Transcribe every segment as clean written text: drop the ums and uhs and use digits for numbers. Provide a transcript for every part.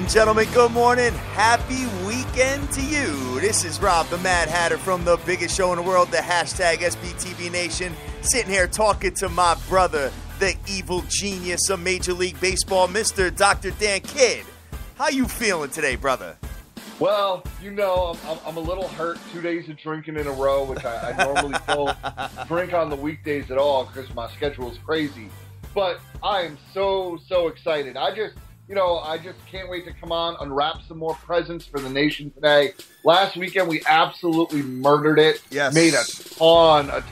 and gentlemen, good morning. Happy weekend to you. This is Rob the Mad Hatter from the biggest show in the world, the hashtag SBTVNation. Sitting here talking to my brother, the evil genius of Major League Baseball, Mr. Dr. Dan Kidd. How you feeling today, brother? Well, you know, I'm a little hurt. 2 days of drinking in a row, which I normally don't drink on the weekdays at all because my schedule is crazy. But I am so excited. I just can't wait to come on, unwrap some more presents for the nation today. Last weekend, we absolutely murdered it. Yes. Made a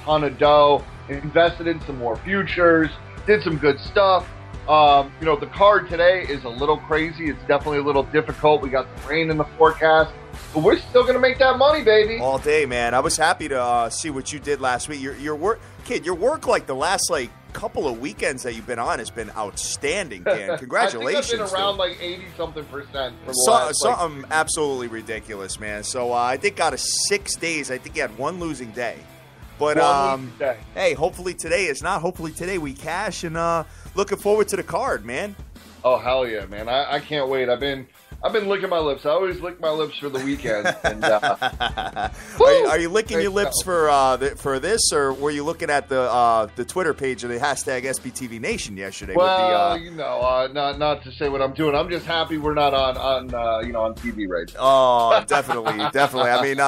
ton of dough, invested in some more futures, did some good stuff. The card today is a little crazy. It's definitely a little difficult. We got the rain in the forecast, but we're still going to make that money, baby. All day, man. I was happy to see what you did last week. Your work, kid, your work like the last couple of weekends that you've been on has been outstanding, Dan. Congratulations. I think I've been around 80-something% for the last, something absolutely ridiculous, man. So I think out of 6 days, I think you had one losing day. But hey, hopefully today we cash and looking forward to the card, man. Oh hell yeah, man! I can't wait. I've been licking my lips. I always lick my lips for the weekend. And are you licking your lips for this, or were you looking at the Twitter page of the hashtag SBTVNation yesterday? Well, not to say what I'm doing. I'm just happy we're not on TV right now. Oh, definitely. I mean,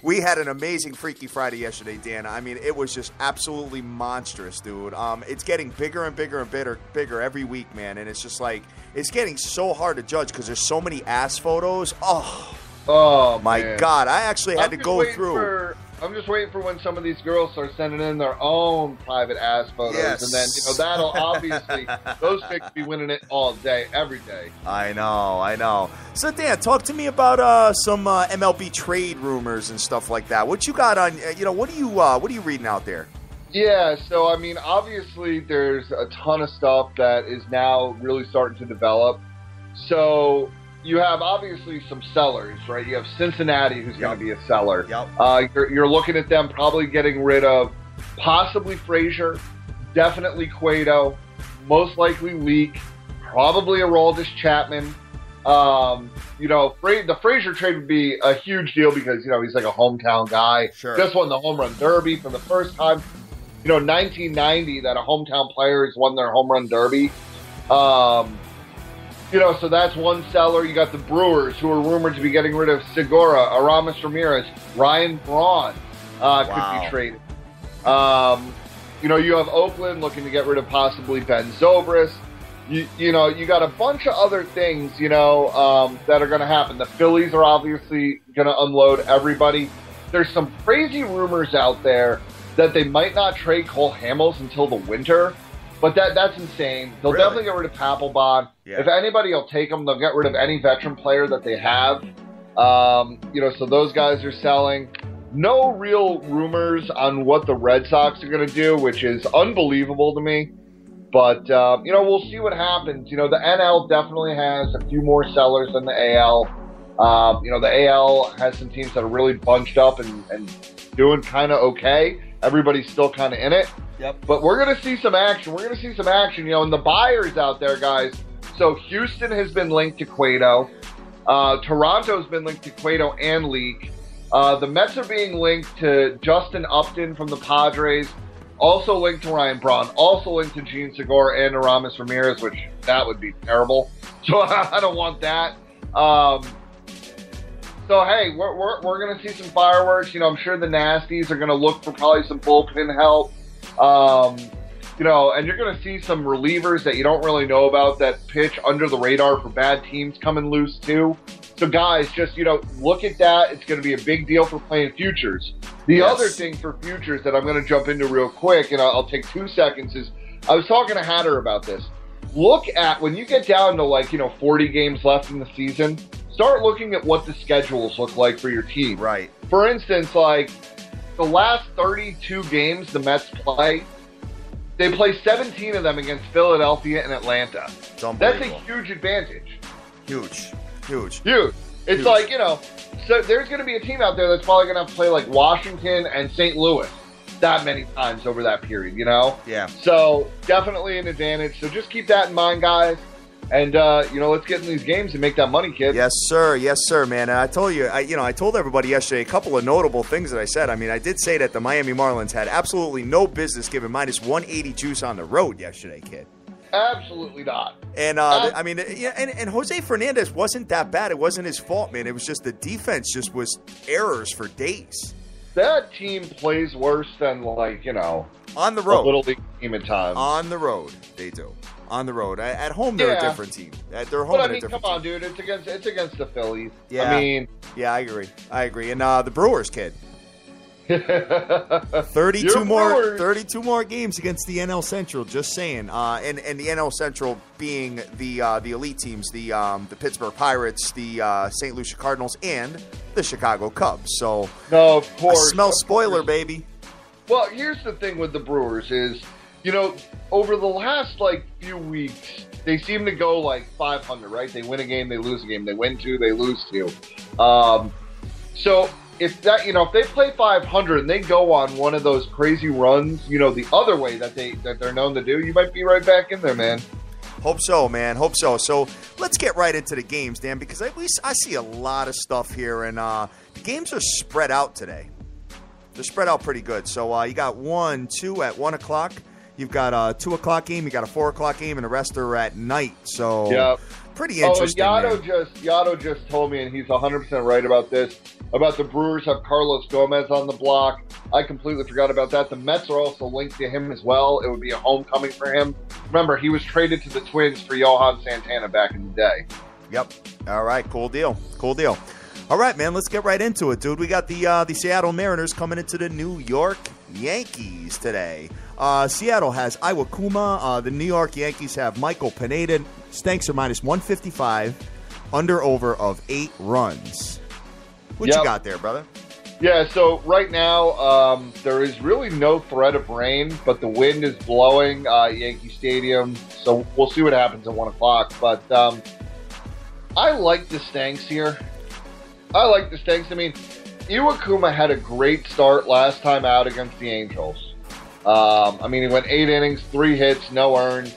we had an amazing Freaky Friday yesterday, Dan. I mean, it was just absolutely monstrous, dude. It's getting bigger and bigger and bigger every week, man. And it's just like, it's getting so hard to judge because there's so many ass photos. Oh my man. God. I actually had to go through. I'm just waiting for when some of these girls start sending in their own private ass photos. Yes. And then, that'll obviously, those pics be winning it all day, every day. I know. So, Dan, talk to me about some MLB trade rumors and stuff like that. What you got on, what are you reading out there? Yeah, so, I mean, obviously there's a ton of stuff that is now really starting to develop. So you have obviously some sellers, right? You have Cincinnati, who's going to be a seller. Yep. You're looking at them probably getting rid of possibly Frazier, definitely Cueto, most likely Leak, probably Aroldis Chapman. The Frazier trade would be a huge deal because, he's like a hometown guy. Sure. Just won the home run derby for the first time. 1990 that a hometown player has won their home run derby. So that's one seller. You got the Brewers, who are rumored to be getting rid of Segura, Aramis Ramirez, Ryan Braun could be traded. You have Oakland looking to get rid of possibly Ben Zobrist. You got a bunch of other things, that are going to happen. The Phillies are obviously going to unload everybody. There's some crazy rumors out there that they might not trade Cole Hamels until the winter. But that's insane. They'll definitely get rid of Papelbon. Yeah. If anybody will take them, they'll get rid of any veteran player that they have. So those guys are selling. No real rumors on what the Red Sox are going to do, which is unbelievable to me. But, we'll see what happens. The NL definitely has a few more sellers than the AL. The AL has some teams that are really bunched up and doing kind of okay. Everybody's still kind of in it. Yep. But we're going to see some action. And the buyers out there, guys. So Houston has been linked to Cueto. Toronto's been linked to Cueto and Leak. The Mets are being linked to Justin Upton from the Padres. Also linked to Ryan Braun. Also linked to Gene Segura and Aramis Ramirez, which that would be terrible. So I don't want that. So, hey, we're going to see some fireworks. I'm sure the Nasties are going to look for probably some bullpen help. And you're going to see some relievers that you don't really know about that pitch under the radar for bad teams coming loose, too. So, guys, just, look at that. It's going to be a big deal for playing futures. The other thing for futures that I'm going to jump into real quick, and I'll take 2 seconds, is I was talking to Hatter about this. Look at when you get down to, 40 games left in the season, start looking at what the schedules look like for your team. Right. For instance, the last 32 games the Mets play, they play 17 of them against Philadelphia and Atlanta. That's a huge advantage. Huge. It's like, so there's going to be a team out there that's probably going to have to play like Washington and St. Louis that many times over that period, Yeah. So definitely an advantage. So just keep that in mind, guys. And, let's get in these games and make that money, kid. Yes, sir, man. And I told you, I told everybody yesterday a couple of notable things that I said. I mean, I did say that the Miami Marlins had absolutely no business giving minus 180 juice on the road yesterday, kid. Absolutely not. And and Jose Fernandez wasn't that bad. It wasn't his fault, man. It was just the defense just was errors for days. That team plays worse than on the road, a little league team at times. On the road, they do. On the road, at home they're a different team. They're home. But I mean, come on, dude. It's against the Phillies. Yeah. I mean, yeah, I agree. And the Brewers, kid. 32 more games against the NL Central. Just saying, and the NL Central being the elite teams, the Pittsburgh Pirates, the St. Lucia Cardinals, and the Chicago Cubs. So no, of course, I smell spoiler, baby. Well, here's the thing with the Brewers is, over the last few weeks, they seem to go 500, right? They win a game, they lose a game, they win 2, they lose 2. So. If they play 500 and they go on one of those crazy runs, the other way that they're known to do, you might be right back in there, man. Hope so, man. Hope so. So let's get right into the games, Dan, because I see a lot of stuff here, and the games are spread out today. They're spread out pretty good. So you got 1, 2 at 1 o'clock. You've got a 2 o'clock game. You got a 4 o'clock game, and the rest are at night. So yep. Pretty interesting. Yado just told me, and he's 100% right about this. About the Brewers have Carlos Gomez on the block. I completely forgot about that. The Mets are also linked to him as well. It would be a homecoming for him. Remember, he was traded to the Twins for Johan Santana back in the day. Yep. All right. Cool deal. All right, man. Let's get right into it, dude. We got the Seattle Mariners coming into the New York Yankees today. Seattle has Iwakuma. The New York Yankees have Michael Pineda. Stanks are minus 155. Under/over of 8 runs. What you got there, brother? Yeah, so right now there is really no threat of rain, but the wind is blowing Yankee Stadium, so we'll see what happens at 1 o'clock. But I like the Stanks here. I mean, Iwakuma had a great start last time out against the Angels. He went 8 innings, 3 hits, no earned.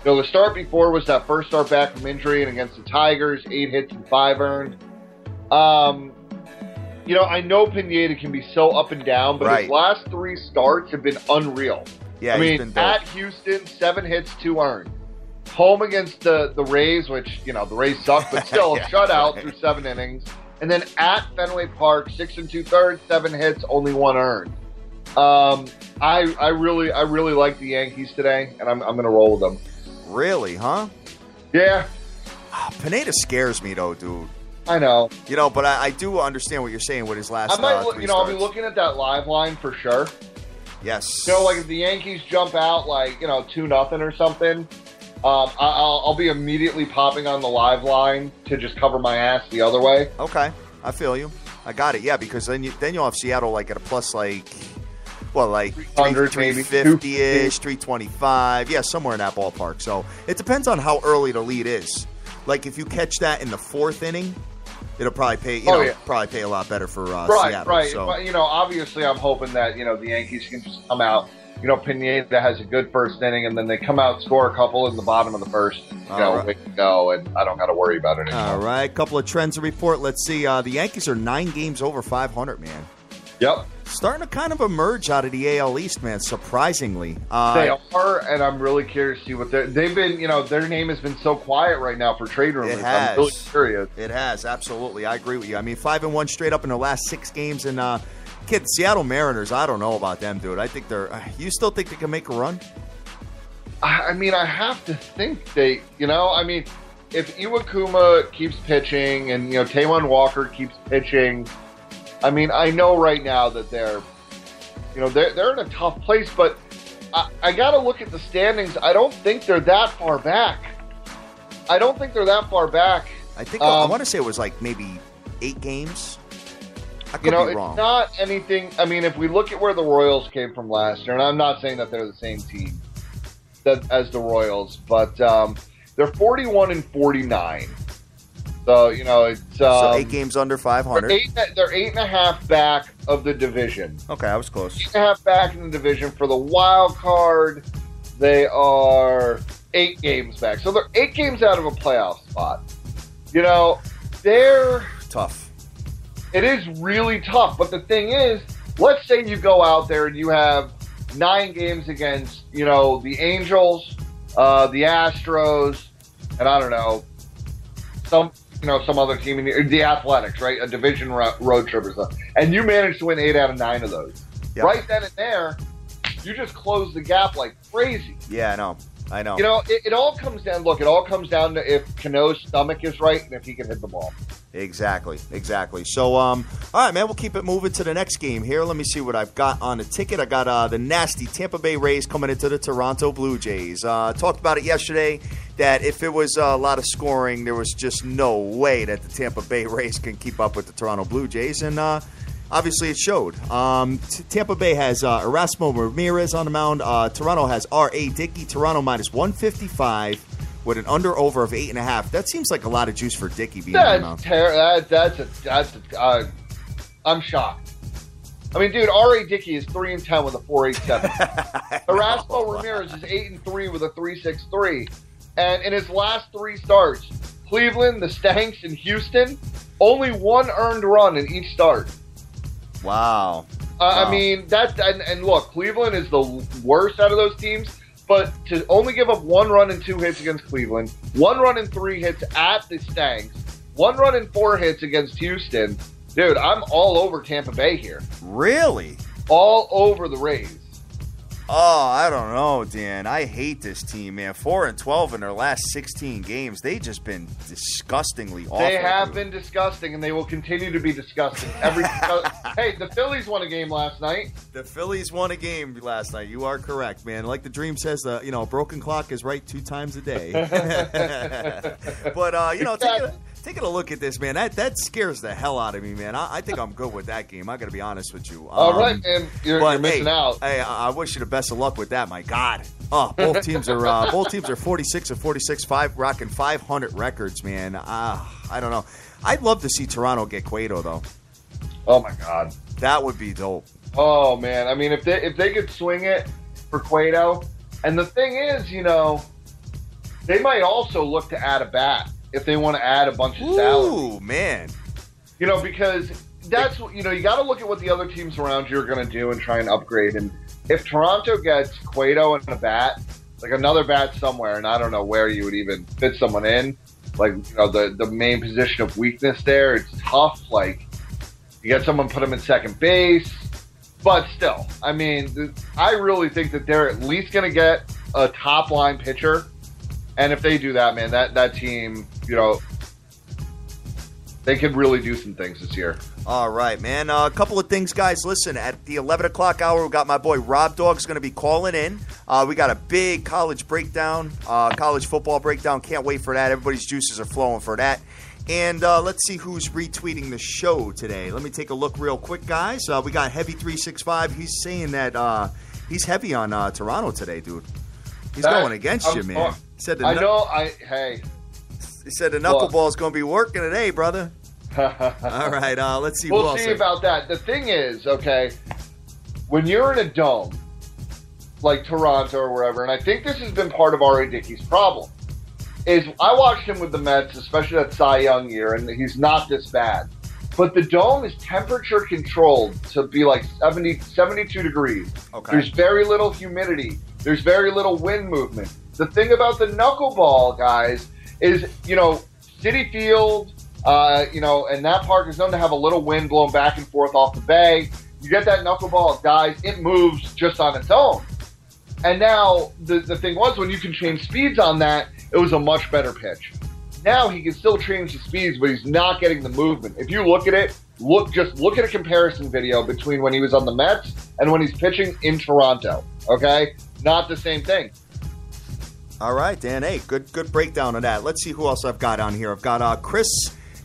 The start before was that first start back from injury, and against the Tigers, 8 hits and 5 earned. I know Pineda can be so up and down, but his last 3 starts have been unreal. Yeah, he's been at Houston, 7 hits, 2 earned. Home against the Rays, which, the Rays suck, but still, shutout through 7 innings. And then at Fenway Park, 6 2/3, 7 hits, only 1 earned. I really like the Yankees today, and I'm going to roll with them. Really, huh? Yeah. Pineda scares me, though, dude. I know. But I do understand what you're saying with his last 3 I'll starts. be looking at that live line for sure. Yes. If the Yankees jump out 2-0 or something, I'll be immediately popping on the live line to just cover my ass the other way. Okay. I feel you. I got it. Yeah, because then you'll have Seattle at a plus 350-ish, 325. Yeah, somewhere in that ballpark. So it depends on how early the lead is. If you catch that in the 4th inning, it'll probably pay. Probably pay a lot better for Seattle. Right. So. But, obviously, I'm hoping that the Yankees can just come out. Pineda has a good first inning, and then they come out, score a couple in the bottom of the first. We can go, and I don't got to worry about it anymore. All right, couple of trends to report. Let's see. The Yankees are 9 games over 500, man. Yep. Starting to kind of emerge out of the AL East, man, surprisingly. They are, and I'm really curious to see what they've been, their name has been so quiet right now for trade rumors. It has. I'm really curious. It has, absolutely. I agree with you. 5-1 straight up in the last 6 games, and kid, Seattle Mariners, I don't know about them, dude. I think you still think they can make a run? I have to think they, if Iwakuma keeps pitching and, Taijuan Walker keeps pitching, I know right now that they're in a tough place, but I got to look at the standings. I don't think they're that far back. I think I want to say it was maybe 8 games. I could be wrong. It's not anything. If we look at where the Royals came from last year, and I'm not saying that they're the same team as the Royals, but they're 41-49. So, it's... so 8 games under 500. They're 8.5 back of the division. Okay, I was close. 8.5 back in the division. For the wild card, they are 8 games back. So they're 8 games out of a playoff spot. You know, they're tough. It is really tough. But the thing is, let's say you go out there and you have 9 games against, you know, the Angels, the Astros, and I don't know, some other team, the Athletics, right? A division road trip or something. And you manage to win 8 out of 9 of those. Yep. Right then and there, you just close the gap like crazy. Yeah, I know. You know, it all comes down, look, it all comes down to if Cano's stomach is right and if he can hit the ball. Exactly. So, all right, man, we'll keep it moving to the next game here. Let me see what I've got on the ticket. I got the nasty Tampa Bay Rays coming into the Toronto Blue Jays. Talked about it yesterday that if it was a lot of scoring, there was just no way that the Tampa Bay Rays can keep up with the Toronto Blue Jays, and obviously it showed. Tampa Bay has Erasmo Ramirez on the mound. Toronto has R.A. Dickey. Toronto minus 155. With an under-over of 8.5. That seems like a lot of juice for Dickey being on the mound. I'm shocked. I mean, dude, R.A. Dickey is 3-10 with a 4.87. Erasmo Ramirez is 8-3 with a 3.63. And in his last 3 starts, Cleveland, the Stanks, and Houston, only 1 earned run in each start. Wow. I mean, and look, Cleveland is the worst out of those teams. But to only give up 1 run and 2 hits against Cleveland, 1 run and 3 hits at the Stanks, 1 run and 4 hits against Houston, dude, I'm all over Tampa Bay here. Really? All over the Rays. Oh, I don't know, Dan. I hate this team, man. 4-12 in their last 16 games. They've just been disgustingly awful. They have been disgusting, and they will continue to be disgusting. Hey, the Phillies won a game last night. The Phillies won a game last night. You are correct, man. Like the dream says, a broken clock is right 2 times a day. But, taking a look at this, man, that scares the hell out of me, man. I think I'm good with that game. I got to be honest with you. All right, man. You're missing out. Hey, I wish you the best of luck with that. My God. Oh, both teams are 46 and 46, rocking 500 records, man. I don't know. I'd love to see Toronto get Cueto though. Oh my God, that would be dope. Oh man, I mean, if they could swing it for Cueto, and the thing is, they might also look to add a bat. If they want to add a bunch of salary. Ooh, man. Because that's what, you got to look at what the other teams around you are going to do and try and upgrade. And if Toronto gets Cueto and a bat, like another bat somewhere, and I don't know where you would even fit someone in, like, the main position of weakness there, it's tough. Like, you get someone, put them in second base. But still, I mean, I really think that they're at least going to get a top-line pitcher. And if they do that, man, that team, they could really do some things this year. All right, man. A couple of things, guys. Listen, at the 11 o'clock hour, we got my boy Rob Dog's going to be calling in. We got a big college breakdown, college football breakdown. Can't wait for that. Everybody's juices are flowing for that. And let's see who's retweeting the show today. Let me take a look real quick, guys. We got Heavy365. He's saying that he's heavy on Toronto today, dude. He's going against you, man. He said He said the knuckleball is going to be working today, brother. All right, let's see. We'll see about that. The thing is, okay, when you're in a dome like Toronto or wherever, and I think this has been part of R.A. Dickey's problem, is I watched him with the Mets, especially that Cy Young year, and he's not this bad. But the dome is temperature controlled to be like 72 degrees. Okay. There's very little humidity. There's very little wind movement. The thing about the knuckleball, guys, is, Citi Field, and that park is known to have a little wind blowing back and forth off the bay. You get that knuckleball, guys, it moves just on its own. And now, the thing was, when you can change speeds on that, it was a much better pitch. Now he can still change the speeds, but he's not getting the movement. If you look at it, look at a comparison video between when he was on the Mets and when he's pitching in Toronto. Okay? Not the same thing. All right, Dan. Hey, good breakdown of that. Let's see who else I've got on here. I've got Chris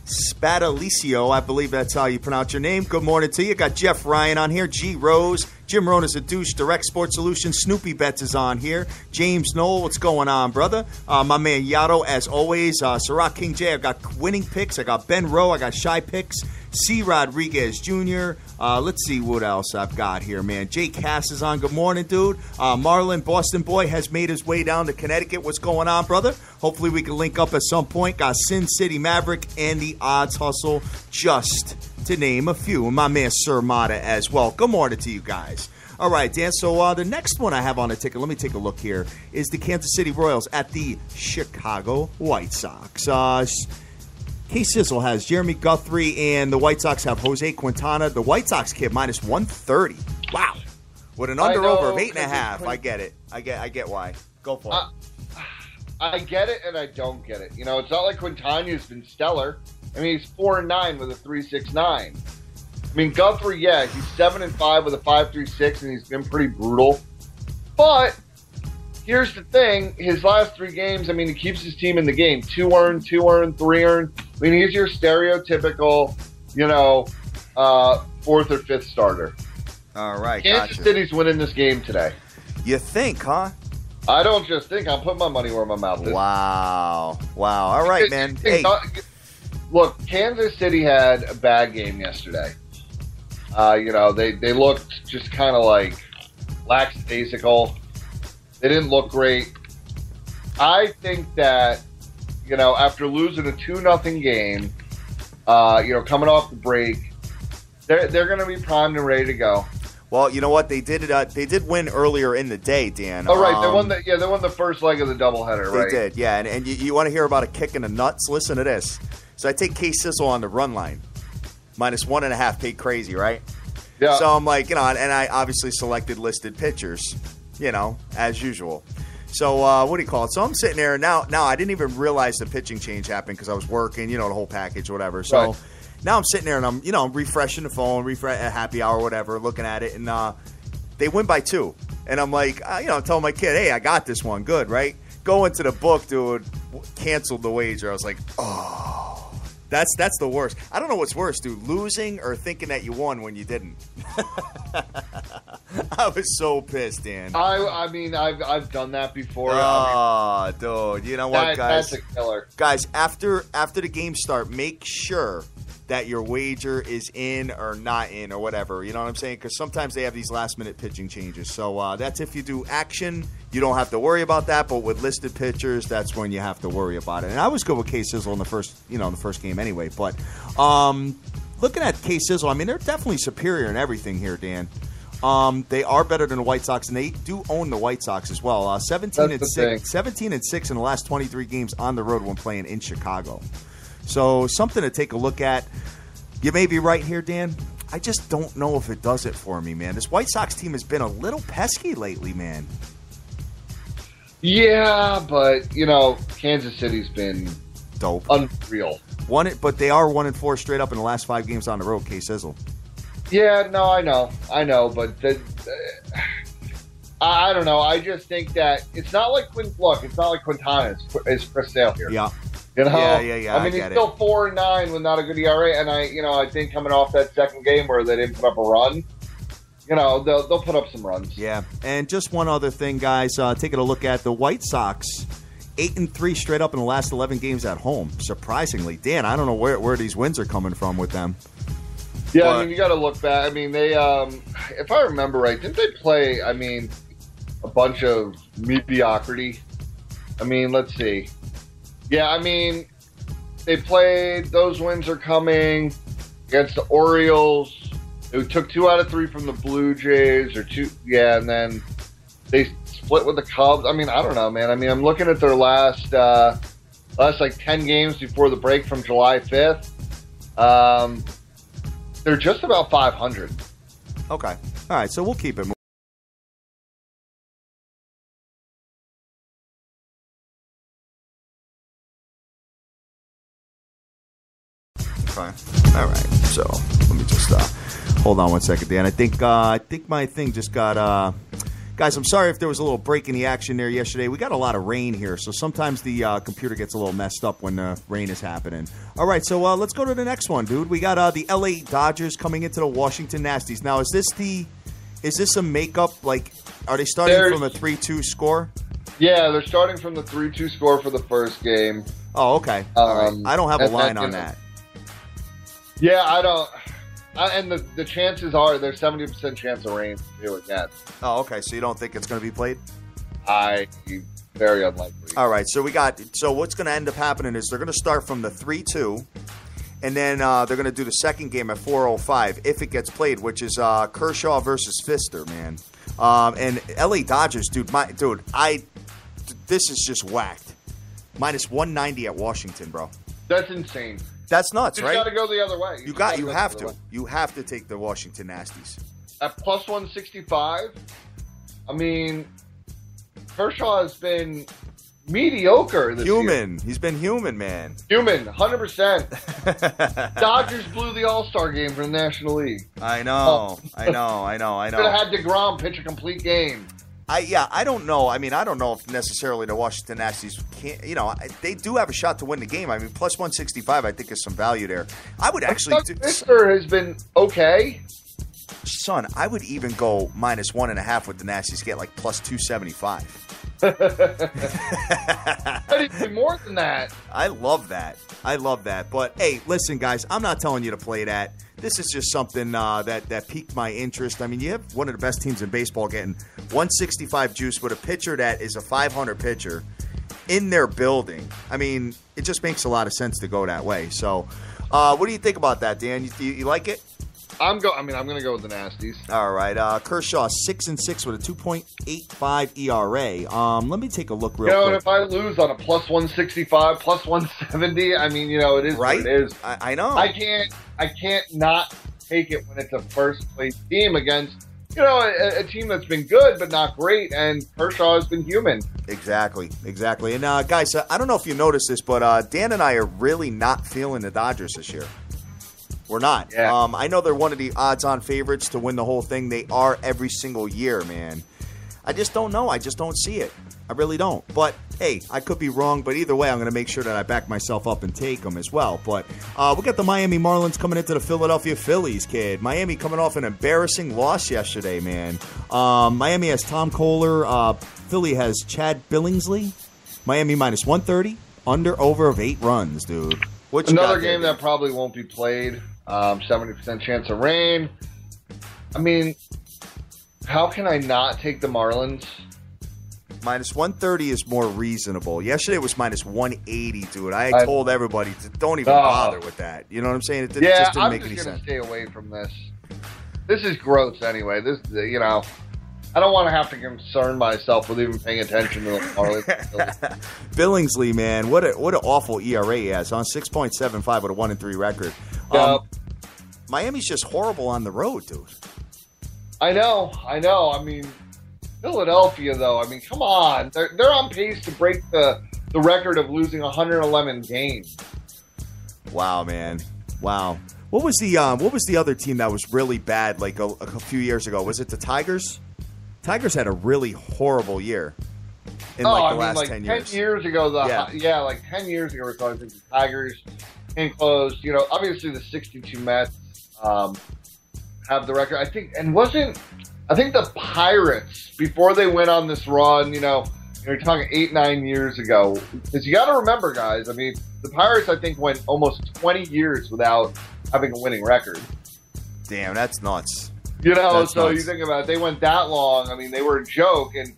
Spadalicio. I believe that's how you pronounce your name. Good morning to you. Got Jeff Ryan on here. G. Rose. Jim Rona's a douche. Direct Sports Solutions. Snoopy Betts is on here. James Knoll, what's going on, brother? My man Yato, as always. Sirach King J. I got winning picks. I got Ben Rowe. I got shy picks. C. Rodriguez Jr. Let's see what else I've got here, man. Jake Cass is on. Good morning, dude. Marlon, Boston boy, has made his way down to Connecticut. What's going on, brother? Hopefully we can link up at some point. Got Sin City Maverick and the Odds Hustle, just to name a few. And my man Sir Mata as well. Good morning to you guys. All right, Dan, so the next one I have on the ticket, let me take a look here, is the Kansas City Royals at the Chicago White Sox. K-Sizzle has Jeremy Guthrie, and the White Sox have Jose Quintana. The White Sox kid, minus 130. Wow. With an under-over of 8.5. I get it. I get why. Go for it. I get it, and I don't get it. You know, it's not like Quintana's been stellar. I mean, he's 4-9 with a 3.69. I mean, Guthrie, yeah, he's 7-5 with a 5.36, and he's been pretty brutal. But here's the thing: his last 3 games, I mean, he keeps his team in the game. 2 earned, 3 earned. I mean, he's your stereotypical, you know, 4th or 5th starter. All right, Kansas City's winning this game today. You think, huh? I don't just think. I'm putting my money where my mouth is. Wow. All right, man. Hey. Look, Kansas City had a bad game yesterday. You know, they looked just kind of like lackadaisical. They didn't look great. I think that, you know, after losing a 2-0 game, you know, coming off the break, they're going to be primed and ready to go. Well, you know what? They did win earlier in the day, Dan. Oh, right. They won the first leg of the doubleheader, right? They did, yeah. And you want to hear about a kick in the nuts? Listen to this. So I take K-Sizzle on the run line. Minus 1.5 paid crazy, right? Yeah. So I'm like, you know, and I obviously selected listed pitchers, you know, as usual. So what do you call it? So I'm sitting there now. I didn't even realize the pitching change happened because I was working, you know, the whole package, whatever. So right. Now I'm sitting there and I'm refreshing the phone, at happy hour, whatever, looking at it, and they win by 2. And I'm like, you know, I'm telling my kid, hey, I got this one, good, right? Go into the book, dude. Canceled the wager. I was like, oh. That's the worst. I don't know what's worse, dude, losing or thinking that you won when you didn't. I was so pissed, Dan. I mean, I've done that before. Oh, dude, you know what, guys? That's a killer. Guys, after the games start, make sure that your wager is in or not in or whatever. You know what I'm saying? Because sometimes they have these last-minute pitching changes. So that's if you do action, you don't have to worry about that. But with listed pitchers, that's when you have to worry about it. And I was good with K-Sizzle in the first game anyway. But looking at K-Sizzle, I mean, they're definitely superior in everything here, Dan. They are better than the White Sox, and they do own the White Sox as well. 17-6 in the last 23 games on the road when playing in Chicago. So something to take a look at. You may be right here, Dan. I just don't know if it does it for me, man. This White Sox team has been a little pesky lately, man. Yeah, but, you know, Kansas City's been dope, unreal. But they are 1-4 straight up in the last 5 games on the road, K-Sizzle. Yeah, no, I know, but I don't know. I just think that it's not like Quintana is for sale here. Yeah. You know? Yeah. I mean, he's still 4-9 with not a good ERA, and I think coming off that second game where they didn't put up a run, you know, they'll put up some runs. Yeah, and just one other thing, guys. Taking a look at the White Sox, 8-3 straight up in the last 11 games at home. Surprisingly, Dan, I don't know where these wins are coming from with them. Yeah, but I mean, you got to look back. I mean, they, if I remember right, didn't they play? I mean, a bunch of mediocrity. I mean, let's see. Yeah, I mean, they played. Those wins are coming against the Orioles. They took 2 out of 3 from the Blue Jays, or 2. Yeah, and then they split with the Cubs. I mean, I don't know, man. I mean, I'm looking at their last like 10 games before the break from July 5th. They're just about 500. Okay. All right, so we'll keep it moving. Okay. All right. So let me just hold on one second, Dan. I think my thing just got. Guys, I'm sorry if there was a little break in the action there yesterday. We got a lot of rain here, so sometimes the computer gets a little messed up when the rain is happening. All right, so let's go to the next one, dude. We got the LA Dodgers coming into the Washington Nasties. Now, is this a makeup? Like, are they starting from a 3-2 score? Yeah, they're starting from the 3-2 score for the first game. Oh, okay. All right. I don't have a line on that. Yeah, I don't. And the chances are there's 70% chance of rain too again. Oh, okay. So you don't think it's going to be played? Very unlikely. All right. So what's going to end up happening is they're going to start from the 3-2, and then they're going to do the second game at 4:05 if it gets played, which is Kershaw versus Fister, man. And LA Dodgers, this is just whacked. Minus 190 at Washington, bro. That's insane. That's nuts, right? You got to go the other way. You have to. You have to take the Washington Nasties. At plus 165, I mean, Kershaw has been mediocre this year. He's been human, man. Human, 100%. Dodgers blew the All-Star game for the National League. I know. Could have had DeGrom pitch a complete game. I don't know. I mean, I don't know if necessarily the Washington Nasties can't. They do have a shot to win the game. I mean, plus 165, I think is some value there. I would actually. Fister has been okay. Son, I would even go minus 1.5 with the Nasties. Get like plus 275. I'd even more than that. I love that. But hey, listen, guys, I'm not telling you to play that. This is just something that piqued my interest. I mean, you have one of the best teams in baseball getting 165 juice with a pitcher that is a 500 pitcher in their building. I mean, it just makes a lot of sense to go that way. So, what do you think about that, Dan? You like it? I'm going to go with the Nasties. All right. Kershaw 6-6 with a 2.85 ERA. Let me take a look real quick. And if I lose on a plus 165, plus 170, I mean, it is right? what it is. I know. I can't not take it when it's a first place team against a team that's been good but not great, and Kershaw has been human. Exactly. And guys, I don't know if you noticed this, but Dan and I are really not feeling the Dodgers this year. We're not. Yeah. I know they're one of the odds-on favorites to win the whole thing. They are every single year, man. I just don't know. I just don't see it. I really don't. But, hey, I could be wrong. But either way, I'm going to make sure that I back myself up and take them as well. But we got the Miami Marlins coming into the Philadelphia Phillies, kid. Miami coming off an embarrassing loss yesterday, man. Miami has Tom Kohler. Philly has Chad Billingsley. Miami minus 130. Over of 8 runs, dude. Another game that probably won't be played. 70% chance of rain. I mean, how can I not take the Marlins? Minus 130 is more reasonable. Yesterday was minus 180, dude. I told everybody to don't even bother with that. You know what I'm saying? It just didn't make any sense. I'm just going to stay away from this. This is gross anyway. I don't want to have to concern myself with even paying attention to the Marlins. Billingsley, man, what an awful ERA he has on 6.75 with a 1-3 record. Miami's just horrible on the road, dude. I know. I mean, Philadelphia, though. I mean, come on, they're on pace to break the record of losing 111 games. Wow, man. Wow. What was the other team that was really bad like a few years ago? Was it the Tigers? Tigers had a really horrible year in the last 10 years. 10 years ago, like 10 years ago, I think the Tigers came close. Obviously the 62 Mets have the record. I think the Pirates, before they went on this run, you're talking 8-9 years ago. Because you got to remember, guys, I mean, the Pirates, I think, went almost 20 years without having a winning record. Damn, that's nuts. That's nuts. You think about it, they went that long. I mean, they were a joke, and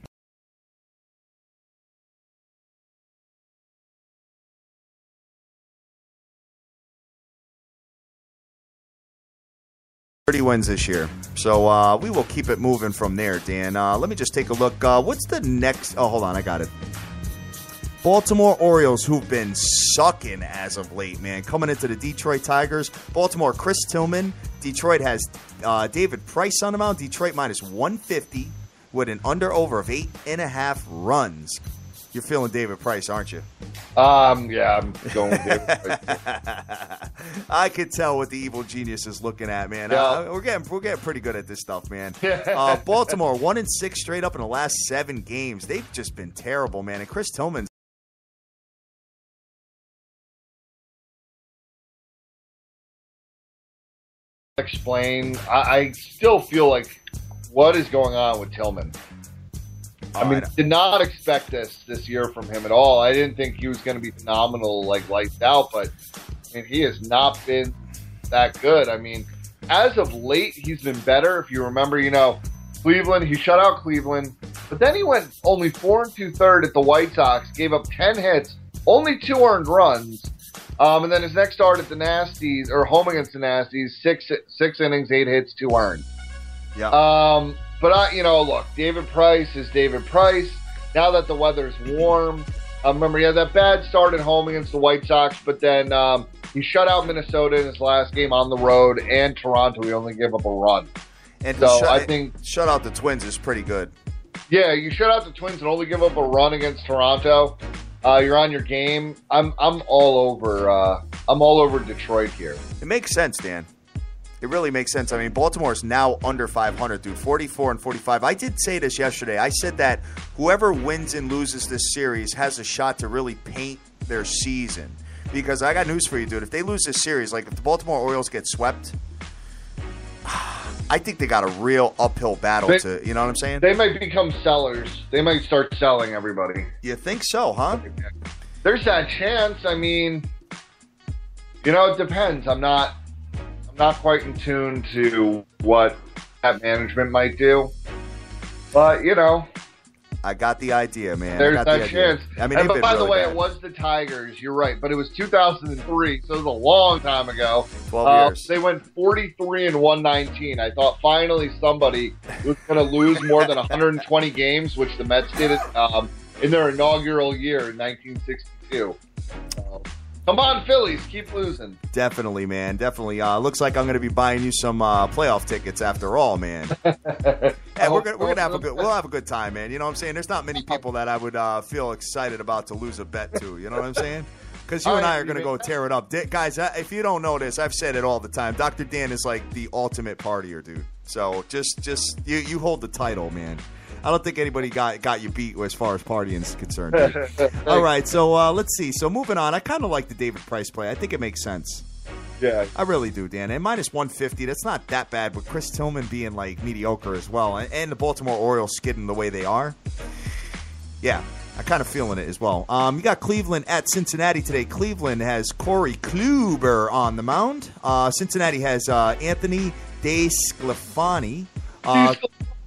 30 wins this year. So we will keep it moving from there, Dan. Let me just take a look. What's the next? Oh, hold on. I got it. Baltimore Orioles, who've been sucking as of late, man. Coming into the Detroit Tigers. Baltimore, Chris Tillman. Detroit has David Price on the mound. Detroit minus 150 with an over of 8.5 runs. You're feeling David Price, aren't you? Yeah, I'm going with David Price. I could tell what the evil genius is looking at, man. Yeah. We're getting pretty good at this stuff, man. Baltimore 1-6 straight up in the last 7 games. They've just been terrible, man. And Chris Tillman's explain. I still feel like what is going on with Tillman? I mean, did not expect this year from him at all. I didn't think he was going to be phenomenal, like lights out, but I mean, he has not been that good. I mean, as of late, he's been better. If you remember, Cleveland, he shut out Cleveland, but then he went only 4 2/3 at the White Sox, gave up 10 hits, only 2 earned runs. And then his next start at the Nasties, or home against the Nasties, six innings, 8 hits, 2 earned. Yeah. But look, David Price is David Price. Now that the weather's warm, remember he had that bad start at home against the White Sox, but then he shut out Minnesota in his last game on the road, and Toronto. He only gave up a run. And so I think shut out the Twins is pretty good. Yeah, you shut out the Twins and only give up a run against Toronto. You're on your game. I'm all over Detroit here. It makes sense, Dan. It really makes sense. I mean, Baltimore is now under 500, dude. 44 and 45. I did say this yesterday. I said that whoever wins and loses this series has a shot to really paint their season. Because I got news for you, dude. If they lose this series, like if the Baltimore Orioles get swept, I think they got a real uphill battle you know what I'm saying? They might become sellers. They might start selling everybody. You think so, huh? There's that chance. I mean, it depends. I'm not quite in tune to what that management might do. But, I got the idea, man. There's that chance. I mean, and by the way, bad. It was the Tigers. You're right. But it was 2003, so it was a long time ago. 12 years. They went 43 and 119. I thought finally somebody was going to lose more than 120 games, which the Mets did in their inaugural year in 1962. Come on, Phillies, keep losing. Definitely, man. Definitely. Looks like I'm going to be buying you some playoff tickets after all, man. Hey, we're gonna have we'll have a good time, man. You know what I'm saying? There's not many people that I would feel excited about to lose a bet to. You know what I'm saying? Because you and I are going to go tear it up. Guys, if you don't know this, I've said it all the time. Dr. Dan is like the ultimate partier, dude. So just you hold the title, man. I don't think anybody got you beat as far as partying is concerned. All right, so let's see. So moving on, I kind of like the David Price play. I think it makes sense. Yeah. I really do, Dan. And minus 150, that's not that bad, with Chris Tillman being, like, mediocre as well. And the Baltimore Orioles skidding the way they are. Yeah, I'm kind of feeling it as well. You got Cleveland at Cincinnati today. Cleveland has Corey Kluber on the mound. Cincinnati has Anthony DeSclafani.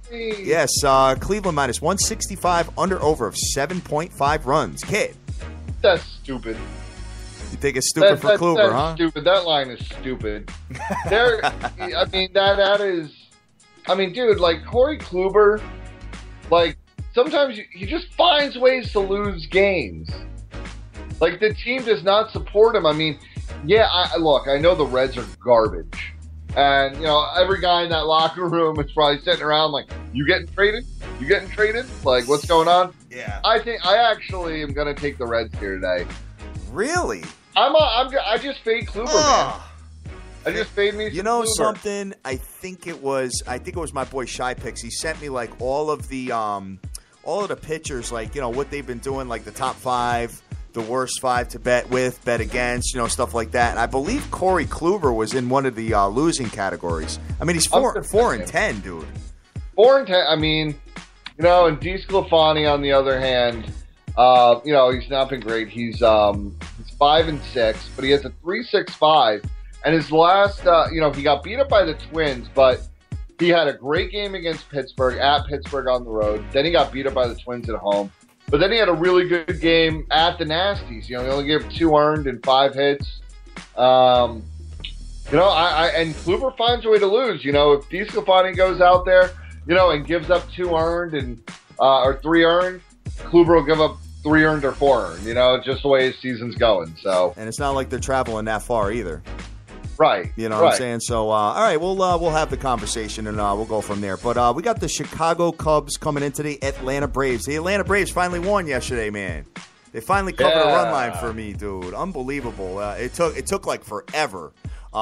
Yes, Cleveland minus 165, under over of 7.5 runs. Kid. That's stupid. You think it's stupid for Kluber, that's huh? Stupid. That line is stupid. I mean, that is. I mean, dude, like Corey Kluber, like sometimes he just finds ways to lose games. Like the team does not support him. I mean, yeah, I know the Reds are garbage, and every guy in that locker room is probably sitting around like, "You getting traded? You getting traded? Like, what's going on?" Yeah. I think I actually am going to take the Reds here today. Really? I just fade Kluber, man. I just fade me. You know Kluber. something? I think it was my boy Shy Picks. He sent me like all of the pitchers, like what they've been doing, like the top 5, the worst 5 to bet with, bet against, stuff like that. And I believe Corey Kluber was in one of the losing categories. I mean, he's 4 and 10, dude. 4 and 10. I mean, and DeSclafani on the other hand, he's not been great. He's 5 and 6, but he has a 3.65. And his last, he got beat up by the Twins, but he had a great game against Pittsburgh, at Pittsburgh on the road. Then he got beat up by the Twins at home. But then he had a really good game at the Nasties. He only gave 2 earned and 5 hits. And Kluber finds a way to lose. If DeSclafani goes out there, and gives up 2 earned and or 3 earned, Kluber will give up 3 earned or 4 earned. It's just the way his season's going. So, and it's not like they're traveling that far either. Right. You know what I'm saying? So, all right, we'll have the conversation and we'll go from there. But we got the Chicago Cubs coming in today. Atlanta Braves. The Atlanta Braves finally won yesterday, man. They finally covered a run line for me, dude. Unbelievable. It took like forever.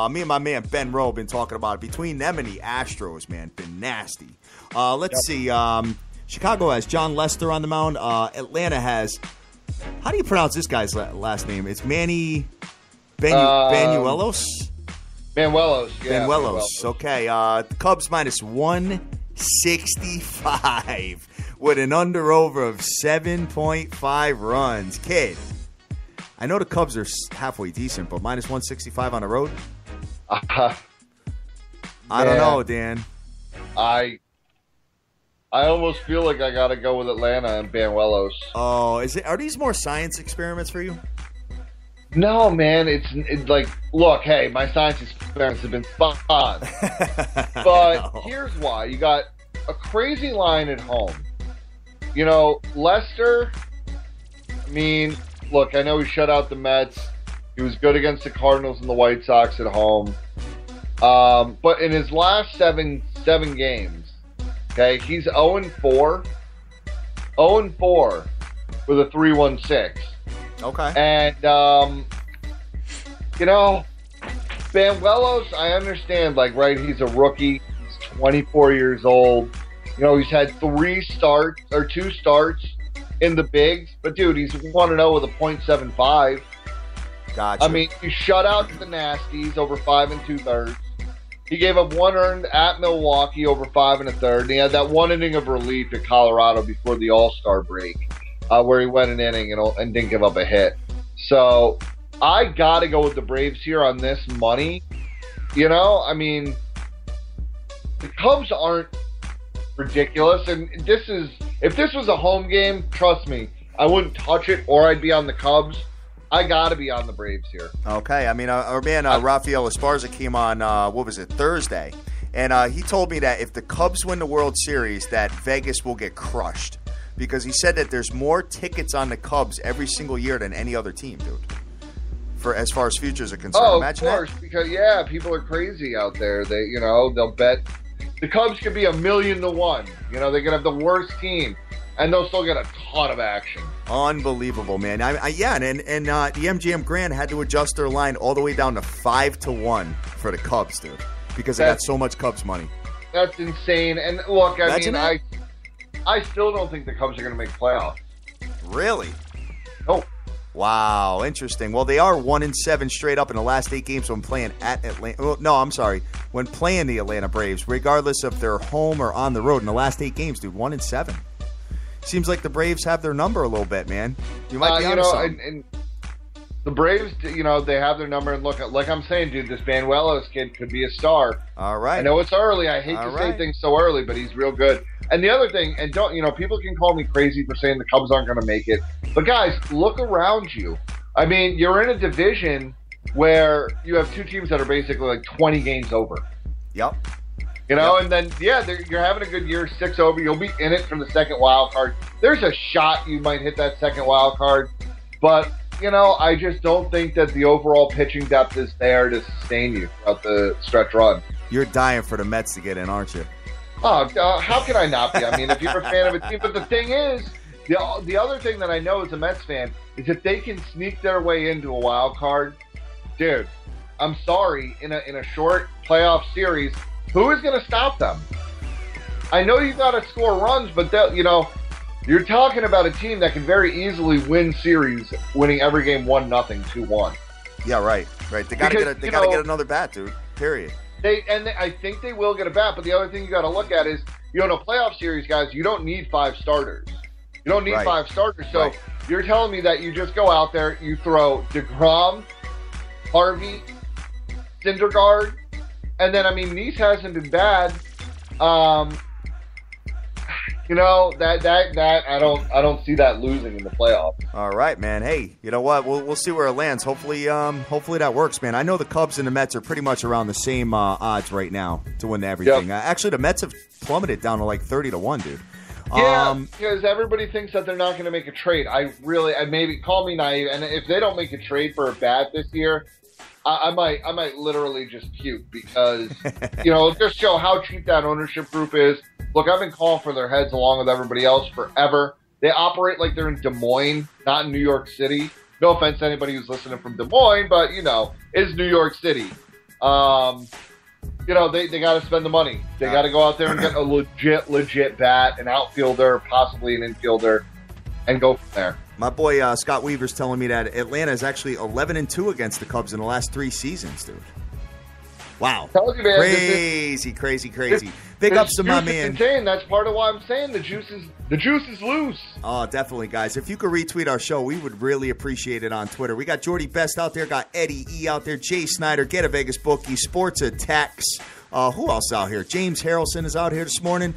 Me and my man Ben Rowe been talking about it. Between them and the Astros, man, been nasty. Let's see. Chicago has John Lester on the mound. Atlanta has, how do you pronounce this guy's last name? It's Manny Banuelos? Manuelos, yeah. Manuelos, okay. The Cubs minus 165 with an under-over of 7.5 runs. Kid, I know the Cubs are halfway decent, but minus 165 on the road? I don't know, Dan. I almost feel like I got to go with Atlanta and Banuelos. Oh, are these more science experiments for you? No, man. It's like, look, hey, my science experiments have been spot on. But here's why. You got a crazy line at home. You know, Lester, I mean, look, I know he shut out the Mets. He was good against the Cardinals and the White Sox at home. But in his last seven games, okay, he's 0-4. 0-4 with a 3.16. Okay. And, you know, Banuelos, I understand, like, right, he's a rookie. He's 24 years old. You know, he's had 2 starts in the bigs. But, dude, he's 1-0 with a .75. Gotcha. I mean, he shut out the Nasties over 5 2/3. He gave up 1 earned at Milwaukee over 5 1/3. And he had that 1 inning of relief at Colorado before the All-Star break, where he went an inning and didn't give up a hit. So I got to go with the Braves here on this money. You know, I mean, the Cubs aren't ridiculous. And if this was a home game, trust me, I wouldn't touch it or I'd be on the Cubs. I got to be on the Braves here. Okay. I mean, our man Rafael Esparza came on, Thursday? And he told me that if the Cubs win the World Series, that Vegas will get crushed. Because he said that there's more tickets on the Cubs every single year than any other team, dude. As far as futures are concerned. Oh, imagine of course. That. Because, people are crazy out there. They'll bet. The Cubs could be 1,000,000 to 1. You know, they could have the worst team. And they'll still get a ton of action. Unbelievable, man. And the MGM Grand had to adjust their line all the way down to 5-1 for the Cubs, dude, because they got so much Cubs money. That's insane. And look, I still don't think the Cubs are going to make playoffs. Really? Nope. Wow, interesting. Well, they are 1-7 straight up in the last 8 games when playing at Atlanta. Oh, no, I'm sorry. When playing the Atlanta Braves, regardless if they're home or on the road in the last 8 games, dude, 1-7. Seems like the Braves have their number a little bit, man. You might be onto something. And the Braves, they have their number. And look, like I'm saying, dude, this Banuelos kid could be a star. All right. I know it's early. I hate to say things so early, but he's real good. And the other thing, and people can call me crazy for saying the Cubs aren't going to make it. But guys, look around you. I mean, you're in a division where you have 2 teams that are basically like 20 games over. Yep. And then, you're having a good year, 6 over. You'll be in it for the second wild card. There's a shot you might hit that second wild card. But, I just don't think that the overall pitching depth is there to sustain you throughout the stretch run. You're dying for the Mets to get in, aren't you? Oh, how can I not be? I mean, if you're a fan of a team. But the thing is, the other thing that I know as a Mets fan is if they can sneak their way into a wild card, dude, I'm sorry, in a short playoff series, who is going to stop them? I know you got to score runs, but you're talking about a team that can very easily win series, winning every game 1-0, 2-1. Yeah, right. They got to get another bat, dude. Period. I think they will get a bat, but the other thing you got to look at is, in a playoff series, guys, you don't need 5 starters. You don't need 5 starters. So you're telling me that you just go out there, you throw DeGrom, Harvey, Syndergaard, and then, Nice hasn't been bad. That I don't see that losing in the playoffs. All right, man. Hey, you know what? We'll see where it lands. Hopefully that works, man. I know the Cubs and the Mets are pretty much around the same odds right now to win everything. Yep. Actually, the Mets have plummeted down to like 30-1, dude. Yeah, because everybody thinks that they're not going to make a trade. I maybe call me naive, and if they don't make a trade for a bat this year, I might literally just puke because just show how cheap that ownership group is. Look, I've been calling for their heads along with everybody else forever. They operate like they're in Des Moines, not in New York City. No offense to anybody who's listening from Des Moines, but it's New York City. They got to spend the money. They got to go out there and get a legit bat, an outfielder, possibly an infielder, and go from there. My boy Scott Weaver's telling me that Atlanta is actually 11-2 against the Cubs in the last 3 seasons, dude. Wow. Told you, man. Crazy. Big ups to my man. Insane. That's part of why I'm saying the juice is loose. Oh, definitely, guys. If you could retweet our show, we would really appreciate it on Twitter. We got Jordy Best out there, got Eddie E out there, Jay Snyder, Get a Vegas Bookie, Sports Attacks. Who else out here? James Harrelson is out here this morning.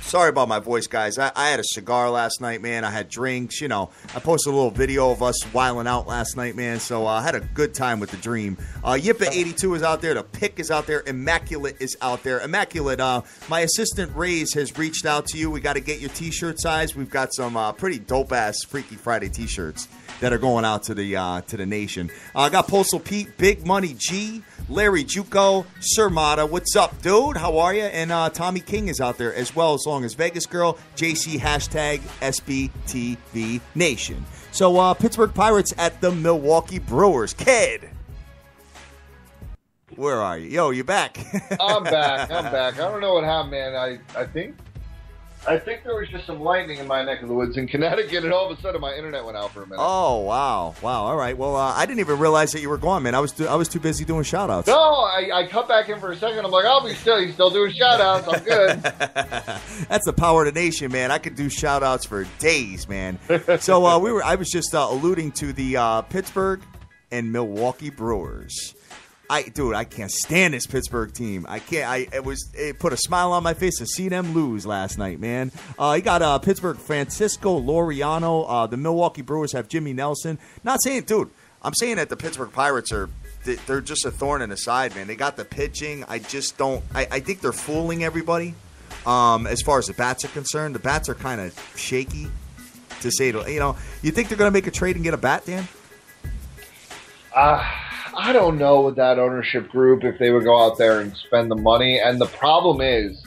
Sorry about my voice, guys. I had a cigar last night, man. I had drinks. You know, I posted a little video of us wilding out last night, man. So I had a good time with the dream. Yippa82 is out there. The Pick is out there. Immaculate is out there. Immaculate, my assistant Ray's has reached out to you. We got to get your T-shirt size. We've got some pretty dope-ass Freaky Friday T-shirts that are going out to the nation. I got Postal Pete, Big Money G, Larry Juco, Sir Mata. What's up, dude? How are you? And Tommy King is out there as well, as long as Vegas Girl, JC, hashtag SBTVNation. So Pittsburgh Pirates at the Milwaukee Brewers. Kid, where are you? Yo, you back? I'm back. I don't know what happened, man. I think there was just some lightning in my neck of the woods in Connecticut, and all of a sudden my internet went out for a minute. Oh, wow. All right. Well, I didn't even realize that you were gone, man. I was too busy doing shout-outs. No, I cut back in for a second. I'm like, he's still doing shout-outs. I'm good. That's the power of the nation, man. I could do shout-outs for days, man. So I was just alluding to the Pittsburgh and Milwaukee Brewers. I can't stand this Pittsburgh team. It put a smile on my face to see them lose last night, man. You got Pittsburgh, Francisco Loriano. The Milwaukee Brewers have Jimmy Nelson. Not saying, dude, I'm saying that the Pittsburgh Pirates they're just a thorn in the side, man. They got the pitching. I just don't. I think they're fooling everybody. As far as the bats are concerned, the bats are kind of shaky, to say the. You think they're going to make a trade and get a bat, Dan? I don't know with that ownership group if they would go out there and spend the money. And the problem is,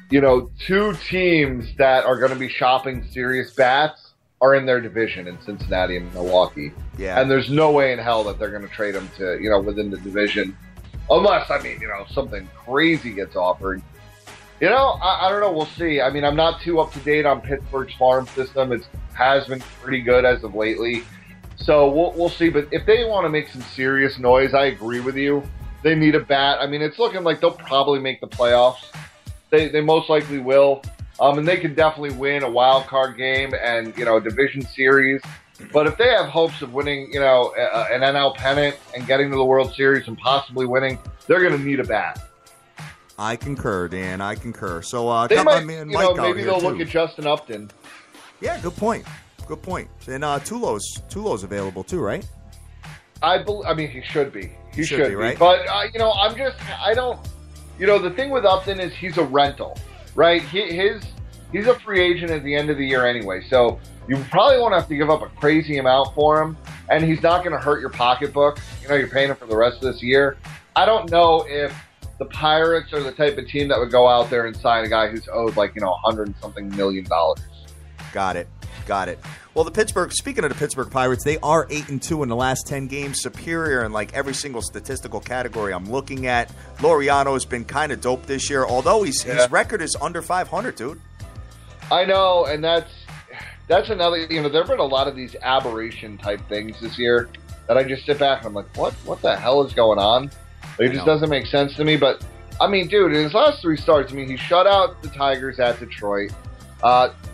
two teams that are going to be shopping serious bats are in their division in Cincinnati and Milwaukee. Yeah. And there's no way in hell that they're going to trade them to, within the division. Unless, something crazy gets offered. I don't know. We'll see. I'm not too up to date on Pittsburgh's farm system. It has been pretty good as of lately. So we'll see. But if they want to make some serious noise, I agree with you. They need a bat. It's looking like they'll probably make the playoffs. They most likely will. And they can definitely win a wild card game and, a division series. But if they have hopes of winning, an NL pennant and getting to the World Series and possibly winning, they're going to need a bat. I concur, Dan. I concur. So they got might, my man Mike out maybe here they'll too. look at Justin Upton. Yeah, good point. And Tulo's available too, right? He should be. He should be, right? But I don't. The thing with Upton is he's a rental, right? He's a free agent at the end of the year anyway, so you probably won't have to give up a crazy amount for him, and he's not going to hurt your pocketbook. You're paying him for the rest of this year. I don't know if the Pirates are the type of team that would go out there and sign a guy who's owed $100 and something million. Got it. Well, speaking of the Pittsburgh Pirates, they are 8-2 in the last 10 games, superior in every single statistical category I'm looking at. Loriano has been kind of dope this year, although his record is under 500, dude. I know, and that's another. There have been a lot of these aberration type things this year that I just sit back and I'm like, what the hell is going on? It just doesn't make sense to me. But dude, in his last 3 starts, he shut out the Tigers at Detroit.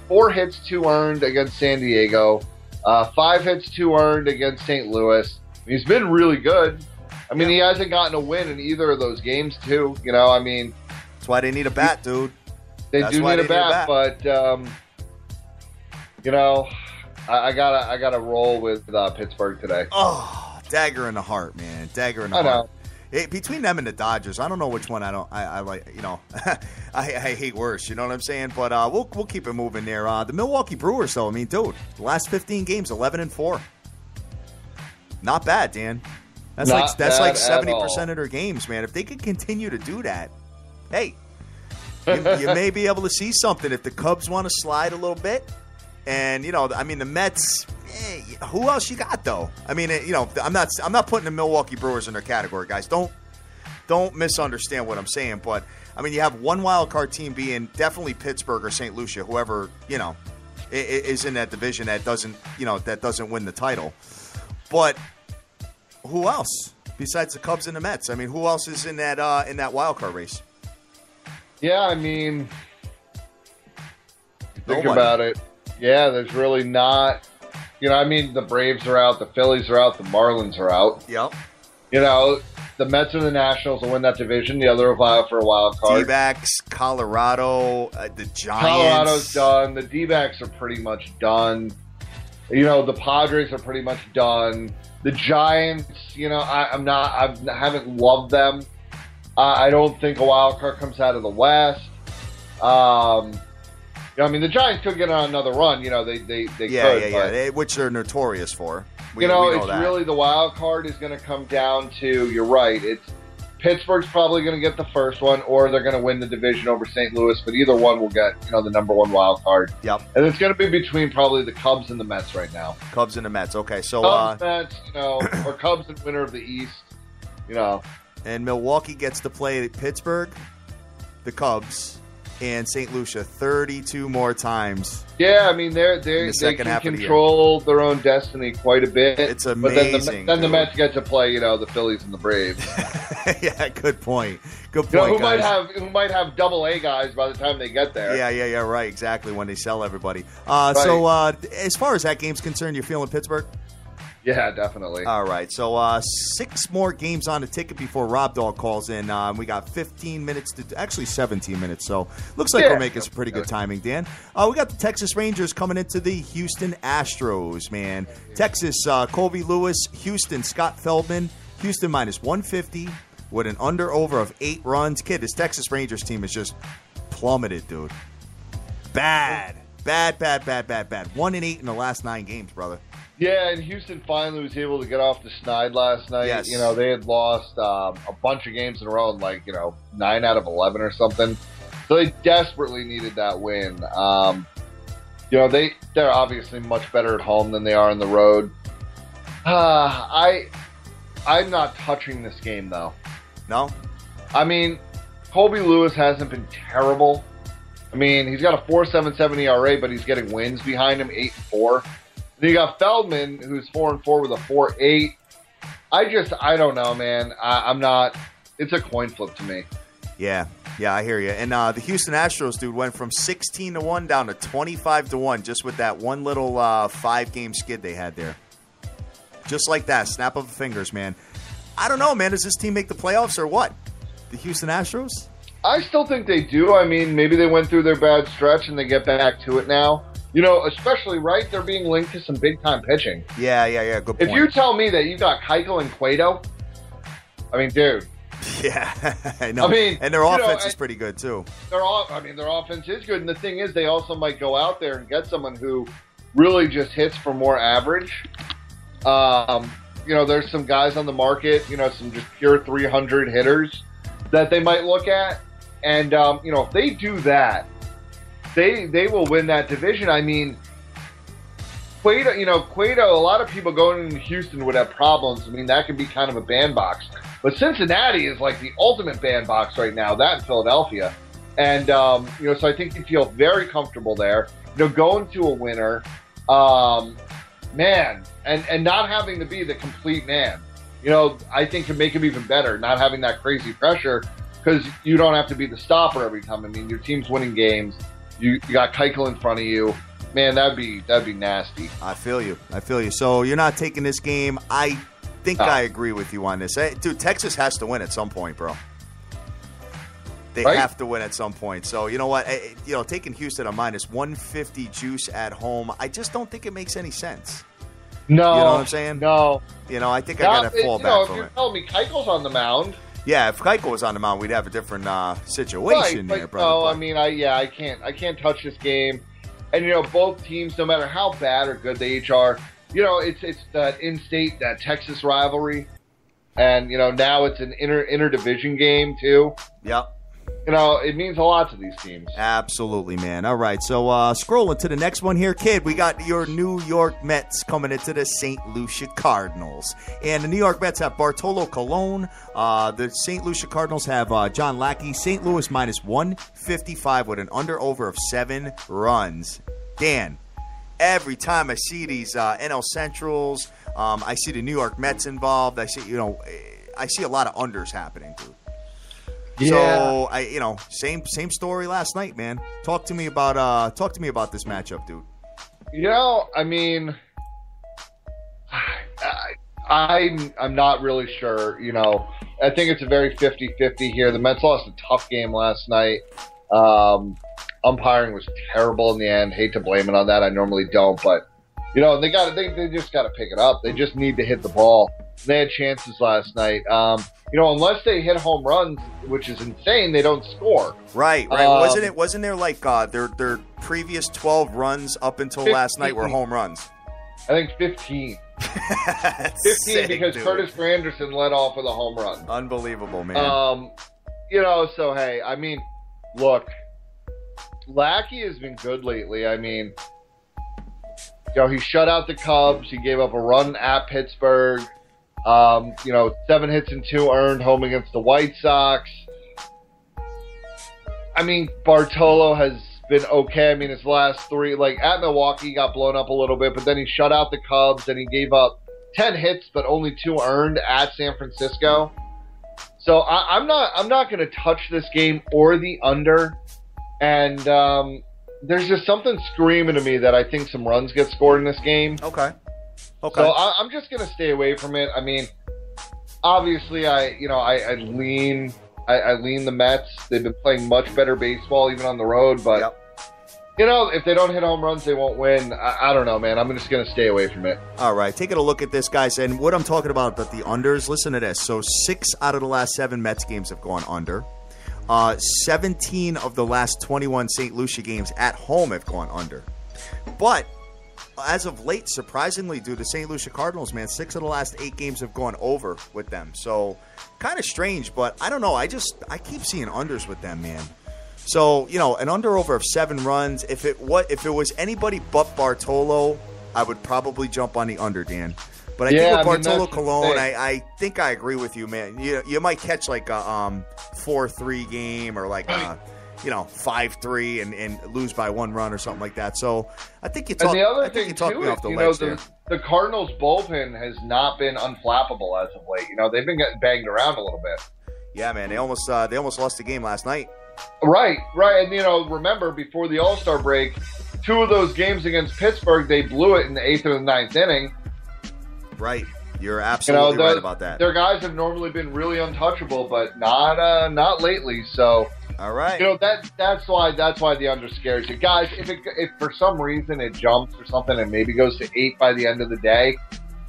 4 hits, 2 earned against San Diego. 5 hits, 2 earned against St. Louis. He's been really good. He hasn't gotten a win in either of those games, too. That's why they need a bat, dude. They do need a bat, but I gotta roll with Pittsburgh today. Oh, dagger in the heart, man. Dagger in the heart. Between them and the Dodgers, I don't know which one I like. I hate worse. You know what I'm saying? But we'll keep it moving there. The Milwaukee Brewers, though. Dude, the last 15 games, 11-4. Not bad, Dan. That's like 70% of their games, man. If they could continue to do that, hey, you may be able to see something if the Cubs want to slide a little bit. And the Mets. Who else you got though? I'm not putting the Milwaukee Brewers in their category, guys. Don't misunderstand what I'm saying. But you have one wild card team being definitely Pittsburgh or St. Lucia, whoever is in that division that doesn't win the title. But who else? besides the Cubs and the Mets. I mean, who else is in that wild card race? Yeah, I mean, think Nobody. about it. Yeah, there's really not. I mean, the Braves are out, the Phillies are out, the Marlins are out. Yep. The Mets and the Nationals will win that division. The other will vie for a wild card. D-backs, Colorado, the Giants. Colorado's done. The D-backs are pretty much done. The Padres are pretty much done. The Giants, I haven't loved them. I don't think a wild card comes out of the West. I mean, the Giants could get on another run. They could. Yeah. Which they're notorious for. We know it's that. Really the wild card is going to come down to, you're right, it's Pittsburgh's probably going to get the first one, or they're going to win the division over St. Louis, but either one will get, the number one wild card. Yep. And it's going to be between probably the Cubs and the Mets right now. Cubs and the Mets. Okay, so Cubs, Mets, or Cubs and winner of the East, And Milwaukee gets to play Pittsburgh, the Cubs, and St. Lucia 32 more times. Yeah, I mean they can control their own destiny quite a bit. It's amazing. But then the Mets get to play, the Phillies and the Braves. Yeah, good point. Good point. Who might have double A guys by the time they get there. Yeah, right, exactly, when they sell everybody. Right. So as far as that game's concerned, you're feeling Pittsburgh? Yeah, definitely. All right, so 6 more games on the ticket before Rob Dog calls in. We got 15 minutes actually 17 minutes, so looks like we're making some pretty good timing, Dan. We got the Texas Rangers coming into the Houston Astros, man. Texas, Colby Lewis, Houston, Scott Feldman. Houston minus 150 with an under-over of 8 runs. Kid, this Texas Rangers team is just plummeted, dude. Bad. 1-8 in the last 9 games, brother. Yeah, and Houston finally was able to get off the schneid last night. Yes. They had lost a bunch of games in a row, 9 out of 11 or something. So they desperately needed that win. They're obviously much better at home than they are on the road. I'm not touching this game, though. No? I mean, Colby Lewis hasn't been terrible. I mean, he's got a 4.77 ERA, but he's getting wins behind him, 8-4. Then you got Feldman, who's 4-4 with a 4.8. I don't know, man. I'm not. It's a coin flip to me. Yeah, I hear you. And the Houston Astros, dude, went from 16-1 down to 25-1 just with that one little 5-game skid they had there. Just like that, snap of the fingers, man. I don't know, man. Does this team make the playoffs or what? The Houston Astros? I still think they do. I mean, maybe they went through their bad stretch and they get back to it now. Especially, right, they're being linked to some big-time pitching. Yeah, good point. If you tell me that you got Keuchel and Cueto, I mean, dude. Yeah, I know. And their offense is pretty good, too. Their offense is good, and the thing is, they also might go out there and get someone who really just hits for more average. There's some guys on the market, some just pure 300 hitters that they might look at. And, if they do that, they will win that division. I mean, Cueto, a lot of people going into Houston would have problems. I mean, that could be kind of a bandbox. But Cincinnati is like the ultimate bandbox right now, that and Philadelphia. And, so I think you feel very comfortable there. Going to a winner, man, and not having to be the complete man. I think can make him even better, not having that crazy pressure, because you don't have to be the stopper every time. I mean, your team's winning games. You got Keuchel in front of you. Man, that'd be nasty. I feel you. So you're not taking this game. I think I agree with you on this. Dude, Texas has to win at some point, bro. They have to win at some point. So you know what? Taking Houston a minus 150 juice at home, I just don't think it makes any sense. No. You know what I'm saying? No. I think I got to fall back from it. If you're telling me Keuchel's on the mound. Yeah, if Keuchel was on the mound, we'd have a different situation there, brother. No, I mean, I can't touch this game. And both teams, no matter how bad or good they each are, it's that in-state, that Texas rivalry, and now it's an inter-division game too. Yep. It means a lot to these teams. Absolutely, man. All right, so scrolling to the next one here, kid. We got your New York Mets coming into the St. Lucia Cardinals. And the New York Mets have Bartolo Colon. The St. Lucia Cardinals have John Lackey. St. Louis minus 155 with an under-over of 7 runs. Dan, every time I see these NL Centrals, I see the New York Mets involved. I see, I see a lot of unders happening, dude. Yeah. So same story last night, man. Talk to me about this matchup, dude. I mean, I'm not really sure. I think it's a very 50-50 here. The Mets lost a tough game last night. Umpiring was terrible in the end. Hate to blame it on that. I normally don't, but they just got to pick it up. They just need to hit the ball. They had chances last night. Unless they hit home runs, which is insane, they don't score. Right. Wasn't there like their previous 12 runs up until 15. Last night were home runs? I think 15. 15 sick, because dude. Curtis Granderson led off with a home run. Unbelievable, man. So hey, I mean, look, Lackey has been good lately. I mean, he shut out the Cubs. He gave up a run at Pittsburgh. 7 hits and 2 earned home against the White Sox. I mean, Bartolo has been okay. I mean, his last 3, like at Milwaukee, he got blown up a little bit, but then he shut out the Cubs and he gave up 10 hits, but only 2 earned at San Francisco. So I'm not going to touch this game or the under. And there's just something screaming to me that I think some runs get scored in this game. Okay. So I'm just going to stay away from it. I mean, obviously, I lean the Mets. They've been playing much better baseball even on the road. But, if they don't hit home runs, they won't win. I don't know, man. I'm just going to stay away from it. All right. Taking a look at this, guys. And what I'm talking about, the unders, listen to this. So 6 out of the last 7 Mets games have gone under. 17 of the last 21 St. Lucia games at home have gone under. But as of late, surprisingly, dude, the St. Lucia Cardinals, man, 6 of the last 8 games have gone over with them. So kind of strange, but I don't know. I keep seeing unders with them, man. So, an under-over of 7 runs. If it was anybody but Bartolo, I would probably jump on the under, Dan. But I think with Bartolo Colon, I think I agree with you, man. You might catch like a 4-3 game or like a 5-3 and lose by 1 run or something like that. So I think you talk. And the other thing you talk too me off is, the ledge there. The Cardinals bullpen has not been unflappable as of late. They've been getting banged around a little bit. Yeah, man, they almost lost the game last night. Right. And remember before the All-Star break, 2 of those games against Pittsburgh, they blew it in the 8th or the 9th inning. Right. You're absolutely right about that. Their guys have normally been really untouchable, but not lately. So, all right. That's why the under scares you, guys. If for some reason it jumps or something and maybe goes to 8 by the end of the day,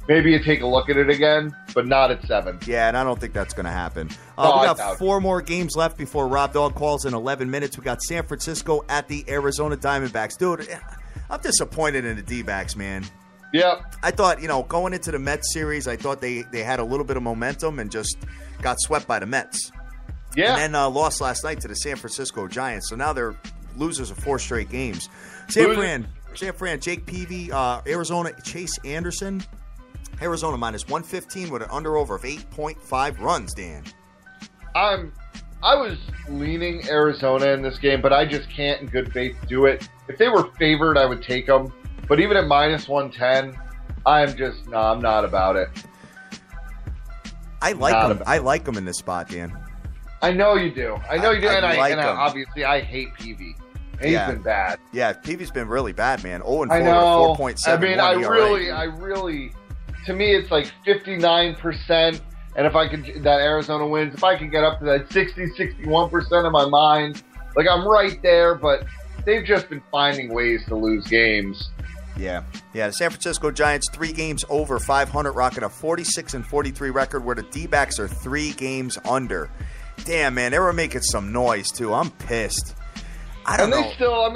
maybe you take a look at it again, but not at 7. Yeah, and I don't think that's going to happen. We No, got 4 more games left before Rob Dog calls in 11 minutes. We got San Francisco at the Arizona Diamondbacks. Dude, I'm disappointed in the D-backs, man. Yeah. I thought, going into the Mets series, I thought they had a little bit of momentum and just got swept by the Mets. Yeah. And then lost last night to the San Francisco Giants. So now they're losers of 4 straight games. San Fran, Jake Peavy, Arizona, Chase Anderson. Arizona minus 115 with an under-over of 8.5 runs, Dan. I was leaning Arizona in this game, but I just can't in good faith do it. If they were favored, I would take them. But even at minus 110, I'm not about it. I like them in this spot, Dan. I know you do. And obviously I hate Peavy. He's been bad. Yeah, Peavy's been really bad, man. 0-4 I know. 4.7. I mean, I really, to me, it's like 59%. And if I could, that Arizona wins, if I could get up to that 60, 61% of my mind, like I'm right there, but they've just been finding ways to lose games. Yeah. The San Francisco Giants 3 games over 500, rocking a 46-43 record, where the D-backs are 3 games under. Damn, man, they were making some noise too. I'm pissed. I don't know. They still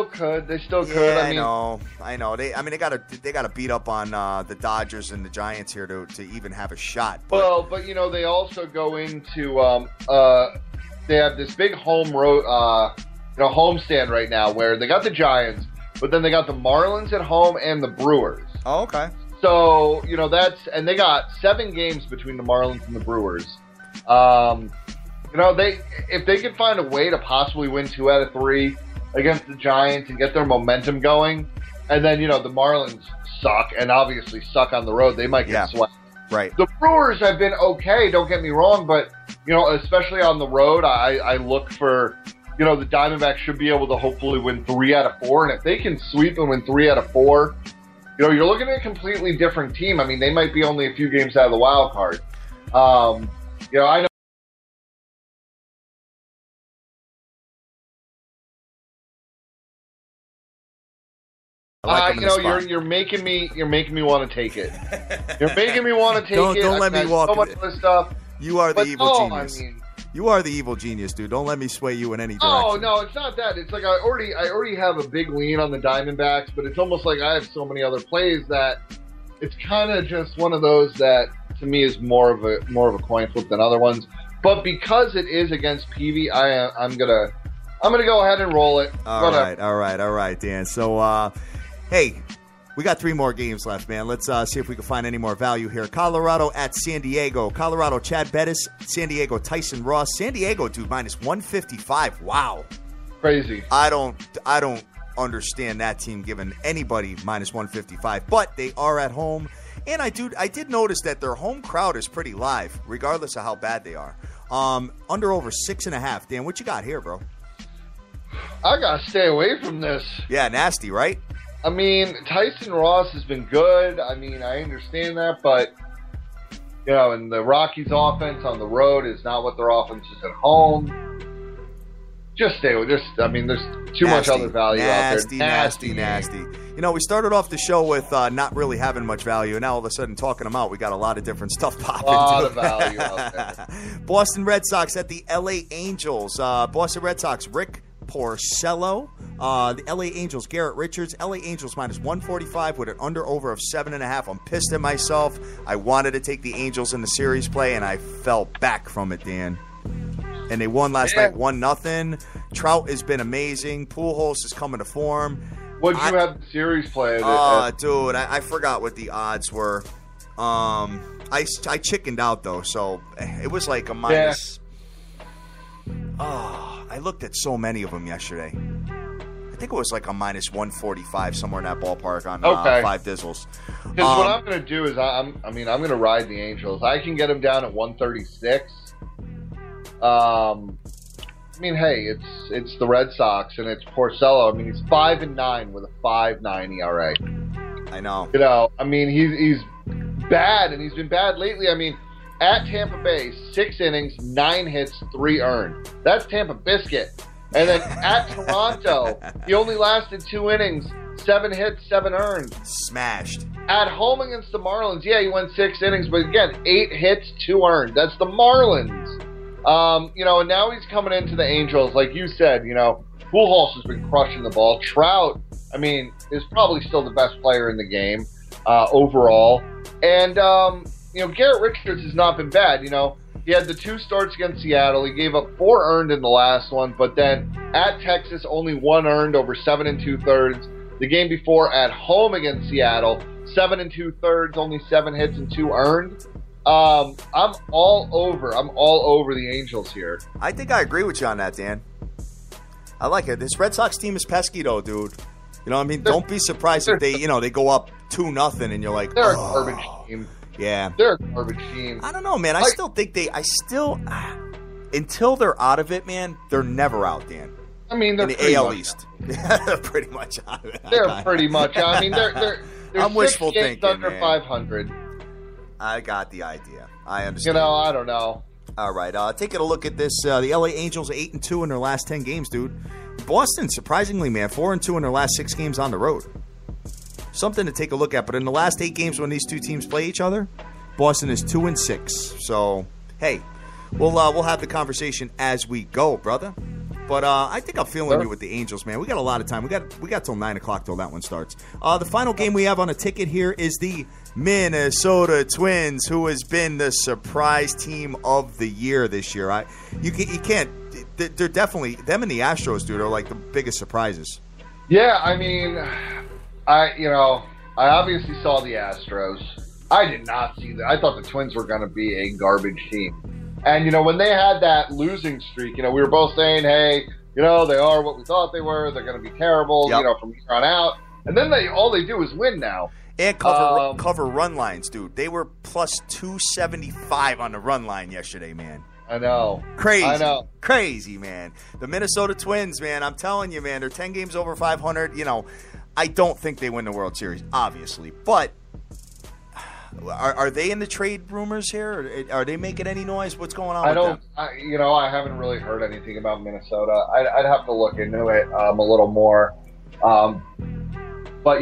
could. Yeah, I know. They got to beat up on the Dodgers and the Giants here to even have a shot. But they also go into they have this big homestand right now where they got the Giants, but then they got the Marlins at home and the Brewers. Oh, okay. So and they got 7 games between the Marlins and the Brewers. If they could find a way to possibly win 2 out of 3 against the Giants and get their momentum going, and then the Marlins suck and obviously suck on the road, they might get swept. Right. The Brewers have been okay, don't get me wrong, but, especially on the road, I look for, the Diamondbacks should be able to hopefully win 3 out of 4, and if they can sweep and win 3 out of 4, you're looking at a completely different team. I mean, they might be only a few games out of the wild card. I know. You're making me want to take it. You're making me want to take it. Don't let me walk. So much of this stuff. You are the evil genius. You are the evil genius, dude. Don't let me sway you in any direction. Oh no, it's not that. It's like I already have a big lean on the Diamondbacks, but it's almost like I have so many other plays that it's kind of just one of those that to me is more of a coin flip than other ones. But because it is against Peavy, I'm gonna go ahead and roll it. All right, Dan. So. Hey, we got 3 more games left, man. Let's see if we can find any more value here. Colorado at San Diego. Colorado, Chad Bettis. San Diego, Tyson Ross. San Diego, dude, minus 155. Wow. Crazy. I don't understand that team giving anybody minus 155, but they are at home. And I did notice that their home crowd is pretty live, regardless of how bad they are. Under over 6.5. Dan, what you got here, bro? I got to stay away from this. Yeah, nasty, right? I mean, Tyson Ross has been good. I mean, I understand that, but, and the Rockies' offense on the road is not what their offense is at home. Just stay with this. I mean, there's too much other value out there. Nasty. We started off the show with not really having much value, and now all of a sudden talking them out, we got a lot of different stuff popping. A lot of value out there. Boston Red Sox at the LA Angels. Boston Red Sox, Rick Porcello. The LA Angels, Garrett Richards. LA Angels minus 145 with an under-over of 7.5. I'm pissed at myself. I wanted to take the Angels in the series play, and I fell back from it, Dan. And they won last night 1-0. Trout has been amazing. Pujols is coming to form. What did you have the series play? Dude, I forgot what the odds were. I chickened out, though, so it was like a minus. I looked at so many of them yesterday. I think it was like a minus 145 somewhere in that ballpark on 5 Dizzles. Because what I'm going to do is I'm going to ride the Angels. I can get them down at 136. Hey, it's the Red Sox and it's Porcello. I mean, he's 5-9 with a 5.9 ERA. I know. He's bad, and he's been bad lately. I mean, at Tampa Bay, 6 innings, 9 hits, 3 earned. That's Tampa Biscuit. And then at Toronto, he only lasted 2 innings, 7 hits, 7 earned. Smashed. At home against the Marlins, he went 6 innings, but again, 8 hits, 2 earned. That's the Marlins. And now he's coming into the Angels, like you said. Pujols has been crushing the ball. Trout, is probably still the best player in the game overall. And Garrett Richards has not been bad. He had the 2 starts against Seattle. He gave up 4 earned in the last one, but then at Texas, only 1 earned over 7 2/3. The game before at home against Seattle, 7 2/3, only 7 hits and 2 earned. I'm all over the Angels here. I think I agree with you on that, Dan. I like it. This Red Sox team is pesky, though, dude. Don't be surprised if they go up 2-0 and you're like, they're a garbage team. Yeah. They're a garbage team. I don't know, man. I still think until they're out of it, man, they're never out, Dan. They're in the AL East. They're pretty much out of it. They're pretty much out. They're I'm wishful 6 thinking, under man. 500. I got the idea. I understand. I don't know. All right, taking a look at this. The LA Angels 8-2 in their last 10 games, dude. Boston, surprisingly, man, 4-2 in their last 6 games on the road. Something to take a look at. But in the last 8 games when these two teams play each other, Boston is 2-6. So, hey, we'll have the conversation as we go, brother. But I think I'm feeling you with the Angels, man. We got a lot of time. We got till 9 o'clock till that one starts. The final game we have on a ticket here is the Minnesota Twins, who has been the surprise team of the year this year. You can't. They're definitely them and the Astros, dude, are like the biggest surprises. Yeah, I obviously saw the Astros. I did not see that. I thought the Twins were going to be a garbage team. And, when they had that losing streak, we were both saying, hey, they are what we thought they were. They're going to be terrible, from here on out. And then all they do is win now. And cover run lines, dude. They were plus 275 on the run line yesterday, man. I know. Crazy. I know. Crazy, man. The Minnesota Twins, man, I'm telling you, man, they're 10 games over 500. You know, I don't think they win the World Series, obviously. But are they in the trade rumors here? Are they making any noise? What's going on with them? I haven't really heard anything about Minnesota. I'd have to look into it a little more. But,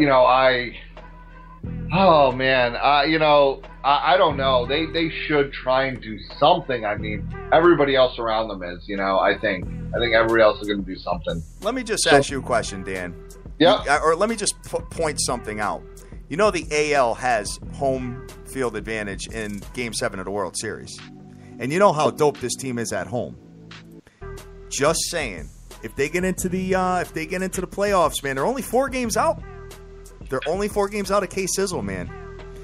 oh, man, I don't know. They should try and do something. I mean, everybody else around them is, I think everybody else is going to do something. Let me just ask you a question, Dan. Yeah. Or let me just point something out. The AL has home field advantage in Game 7 of the World Series. And you know how dope this team is at home. Just saying, if they get into the playoffs, man, they're only 4 games out. They're only 4 games out of K-Sizzle, man.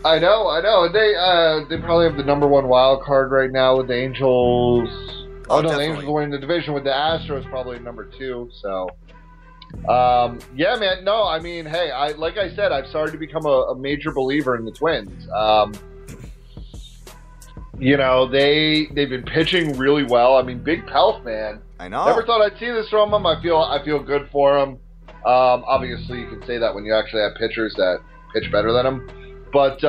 I know. They probably have the number 1 wild card right now with the Angels. Oh no, the Angels are winning the division with the Astros probably number 2. So, yeah, man. No, I mean, hey, like I said, I've started to become a major believer in the Twins. They've been pitching really well. I mean, Big Pelf, man. I know. Never thought I'd see this from them. I feel good for them. Obviously, you can say that when you actually have pitchers that pitch better than them. But,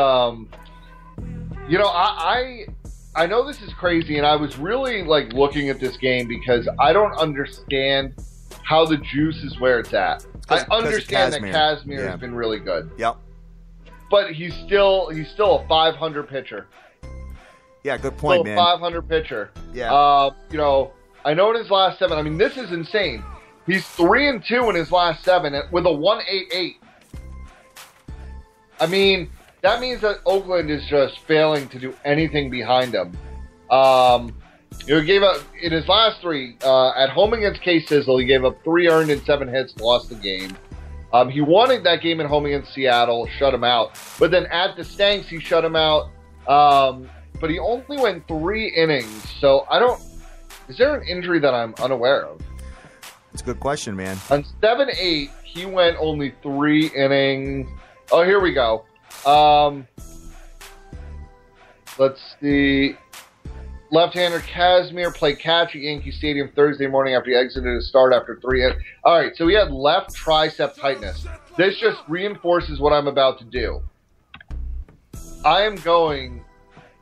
I know this is crazy, and I was really, looking at this game because I don't understand how the juice is where it's at. I understand that Kazmir has been really good. Yep. But he's still a 500 pitcher. Yeah, good point, man. 500 pitcher. Yeah. I know in his last 7, I mean, this is insane. He's 3-2 in his last 7 with a 1.88. I mean, that means that Oakland is just failing to do anything behind him. He gave up in his last 3 at home against K-Sizzle. He gave up 3 earned and 7 hits, lost the game. He wanted that game at home against Seattle, shut him out. But then at the Stanks, he shut him out. But he only went 3 innings. So is there an injury that I'm unaware of? That's a good question, man. On 7-8, he went only 3 innings. Oh, here we go. Let's see. Left-hander Kazmir played catch at Yankee Stadium Thursday morning after he exited his start after 3 innings. All right, so he had left tricep tightness. This just reinforces what I'm about to do. I am going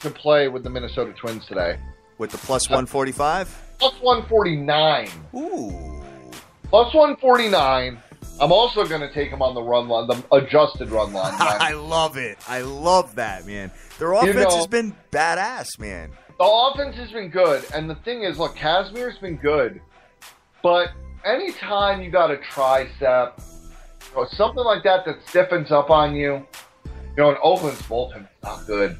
to play with the Minnesota Twins today. With the plus 145? Plus 149. Ooh. Plus 149. I'm also going to take him on the run line, the adjusted run line. I love it. I love that, man. Their offense has been badass, man. The offense has been good. And the thing is, look, Kazmir's been good. But anytime you got a tricep or something like that stiffens up on you, and Oakland's bullpen is not good.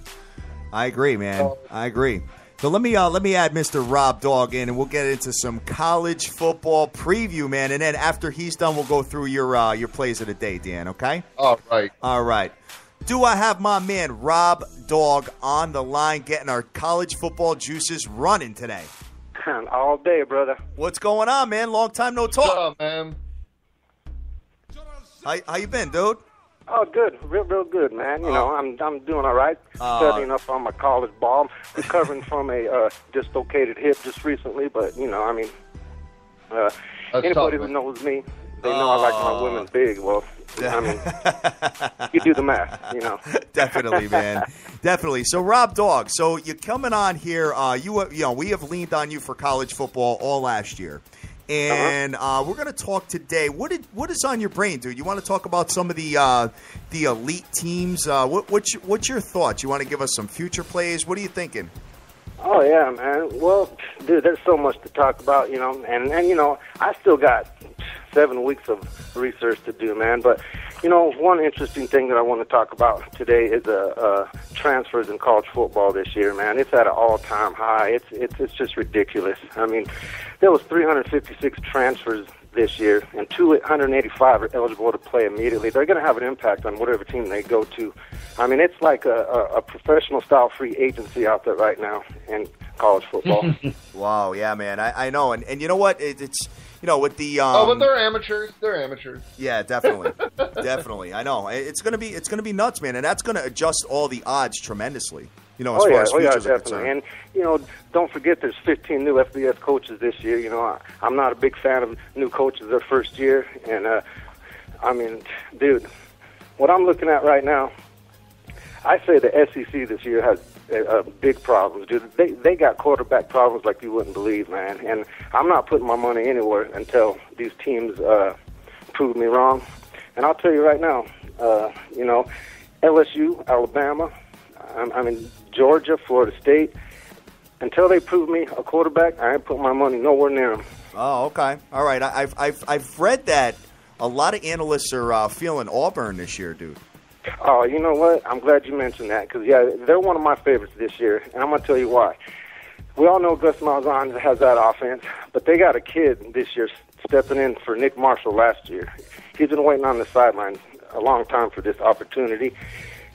I agree, man. I agree. So let me add Mr. Rob Dog in, and we'll get into some college football preview, man. And then after he's done, we'll go through your plays of the day, Dan. Okay? All right. All right. Do I have my man Rob Dog on the line, getting our college football juices running today? All day, brother. What's going on, man? Long time no talk. What's up, man? How you been, dude? Oh, good, real good, man. I'm doing all right. Studying up on my college ball. I'm recovering from a dislocated hip just recently, but anybody who knows me, they know I like my women big. Well, you do the math, Definitely, man. Definitely. So, Rob Dog, so you're coming on here. We have leaned on you for college football all last year. And we're going to talk today. What is on your brain, dude? You want to talk about some of the elite teams? What's your thoughts? You want to give us some future plays? What are you thinking? Oh yeah, man. Well, dude, there's so much to talk about, and I still got 7 weeks of research to do, man. But one interesting thing that I want to talk about today is transfers in college football this year, man. It's at an all-time high. It's just ridiculous. I mean, there was 356 transfers this year, and 285 are eligible to play immediately. They're going to have an impact on whatever team they go to. I mean, it's like a professional-style free agency out there right now in college football. Wow, yeah, man. I know. And you know what? It's with the but they're amateurs. They're amateurs. Yeah, definitely, definitely. I know it's gonna be nuts, man, and that's gonna adjust all the odds tremendously. As far as futures are concerned. And don't forget, there's 15 new FBS coaches this year. I'm not a big fan of new coaches their first year, and dude, what I'm looking at right now, I say the SEC this year has big problems, dude. They got quarterback problems like you wouldn't believe, man. And I'm not putting my money anywhere until these teams prove me wrong. And I'll tell you right now, LSU, Alabama, Georgia, Florida State, until they prove me a quarterback, I ain't putting my money nowhere near them. Oh, okay, all right. I've read that a lot of analysts are feeling Auburn this year, dude. Oh, you know what? I'm glad you mentioned that because, they're one of my favorites this year, and I'm going to tell you why. We all know Gus Malzahn has that offense, but they got a kid this year stepping in for Nick Marshall last year. He's been waiting on the sidelines a long time for this opportunity,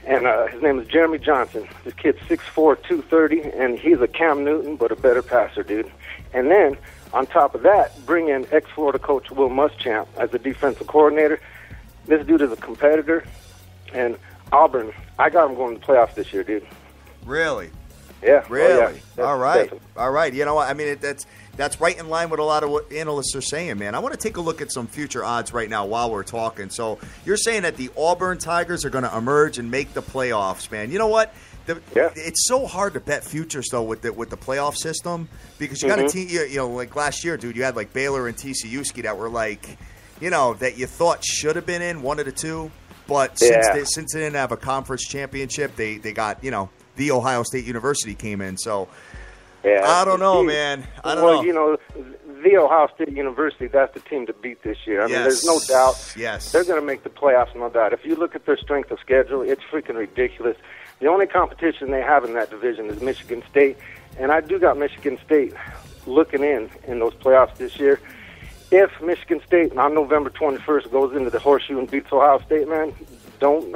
and his name is Jeremy Johnson. This kid's 6'4", 230, and he's a Cam Newton, but a better passer, dude. And then, on top of that, bring in ex-Florida coach Will Muschamp as the defensive coordinator. This dude is a competitor. And Auburn, I got them going to the playoffs this year, dude. Really? Yeah. Really? Oh, yeah. All right. Definitely. All right. You know what? I mean, that's right in line with a lot of what analysts are saying, man. I want to take a look at some future odds right now while we're talking. So you're saying that the Auburn Tigers are going to emerge and make the playoffs, man. You know what? It's so hard to bet futures, though, with the playoff system because you got a team, like last year, dude, you had like Baylor and TCU that were like, that you thought should have been in, one of the two. But since they didn't have a conference championship, they got, the Ohio State University came in. So, I don't know, man. I don't know. The Ohio State University, that's the team to beat this year. I mean, there's no doubt. Yes. They're going to make the playoffs, no doubt. If you look at their strength of schedule, it's freaking ridiculous. The only competition they have in that division is Michigan State. And I do got Michigan State looking in those playoffs this year. If Michigan State on November 21st goes into the horseshoe and beats Ohio State, man, don't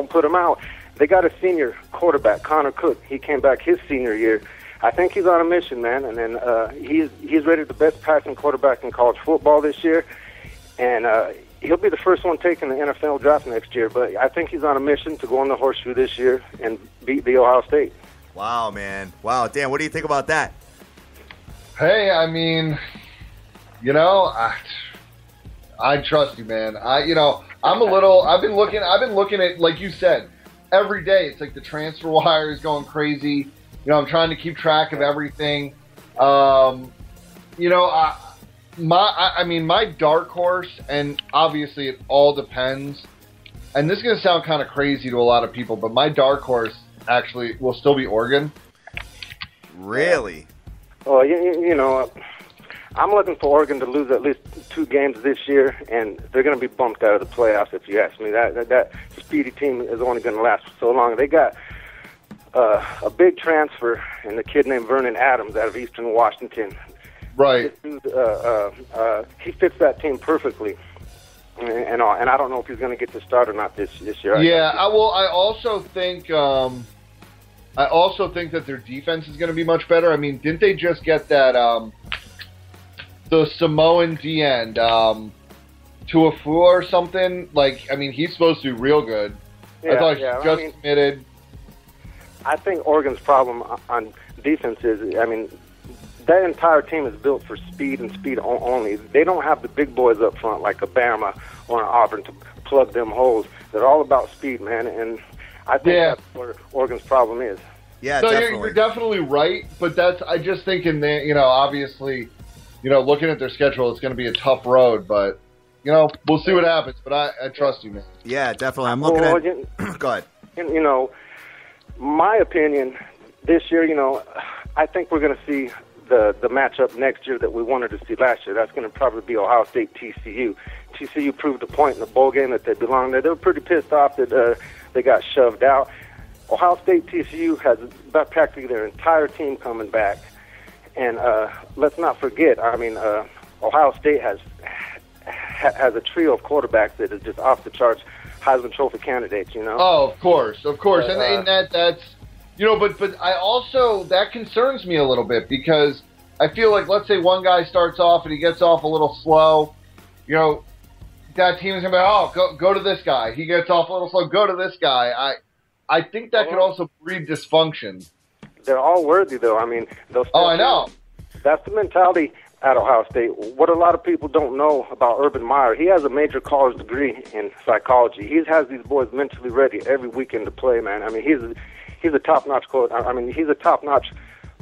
put them out. They got a senior quarterback, Connor Cook. He came back his senior year. I think he's on a mission, man, and then he's rated the best passing quarterback in college football this year, and he'll be the first one taking the NFL draft next year. But I think he's on a mission to go in the horseshoe this year and beat the Ohio State. Wow, man. Wow, Dan, what do you think about that? Hey, I mean, I trust you, man. I've been looking at, like you said, every day. It's like the transfer wire is going crazy. I'm trying to keep track of everything. My dark horse, and obviously it all depends. And this is going to sound kind of crazy to a lot of people, but my dark horse actually will still be Oregon. Really? Well, I'm looking for Oregon to lose at least 2 games this year, and they're going to be bumped out of the playoffs, if you ask me. That speedy team is only going to last for so long. They got a big transfer, and a kid named Vernon Adams out of Eastern Washington. Right. This dude, he fits that team perfectly, and I don't know if he's going to get to start or not this year. Yeah, I also think that their defense is going to be much better. I mean, didn't they just get that the Samoan D-end, Tuafua or something? Like, I mean, he's supposed to be real good. I thought he just committed. I think Oregon's problem on defense is, that entire team is built for speed and speed only. They don't have the big boys up front like a Bama or an Auburn to plug them holes. They're all about speed, man, and I think that's where Oregon's problem is. Yeah, so definitely. You're definitely right, but I just think obviously, looking at their schedule, it's going to be a tough road, but, we'll see what happens, but I trust you, man. Yeah, definitely. I'm looking at... Go ahead. My opinion, this year, I think we're going to see the matchup next year that we wanted to see last year. That's going to probably be Ohio State TCU. TCU proved a point in the bowl game that they belong there. They were pretty pissed off that they got shoved out. Ohio State TCU has about practically their entire team coming back. And let's not forget, Ohio State has a trio of quarterbacks that is just off the charts, Heisman Trophy candidates, Oh, of course. And that's, but I also, that concerns me a little bit because I feel like, let's say one guy starts off and he gets off a little slow, you know, that team is going to be, go to this guy. He gets off a little slow, go to this guy. I think that could also breed dysfunction. They're all worthy, though. I mean, those. Oh, I know. That's the mentality at Ohio State. What a lot of people don't know about Urban Meyer, he has a major college degree in psychology. He has these boys mentally ready every weekend to play, man. I mean, he's a top-notch coach. I mean, he's a top-notch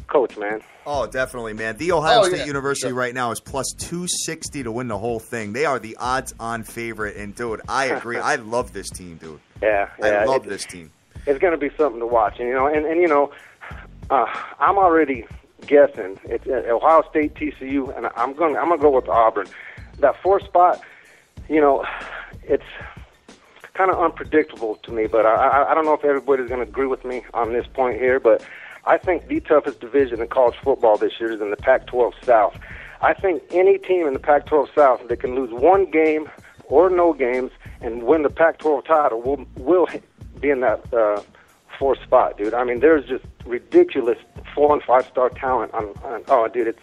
coach, man. Oh, definitely, man. The Ohio State University right now is plus 260 to win the whole thing. They are the odds-on favorite. And, dude, I agree. I love this team, dude. Yeah. I love this team. It's going to be something to watch. And, you know, I'm already guessing it's Ohio State, TCU, and I'm gonna go with Auburn. That fourth spot, you know, it's kind of unpredictable to me, but I don't know if everybody's going to agree with me on this point here, but I think the toughest division in college football this year is in the Pac-12 South. I think any team in the Pac-12 South that can lose one game or no games and win the Pac-12 title will be in that fourth spot, dude. I mean, there's just ridiculous 4- and 5-star talent on dude,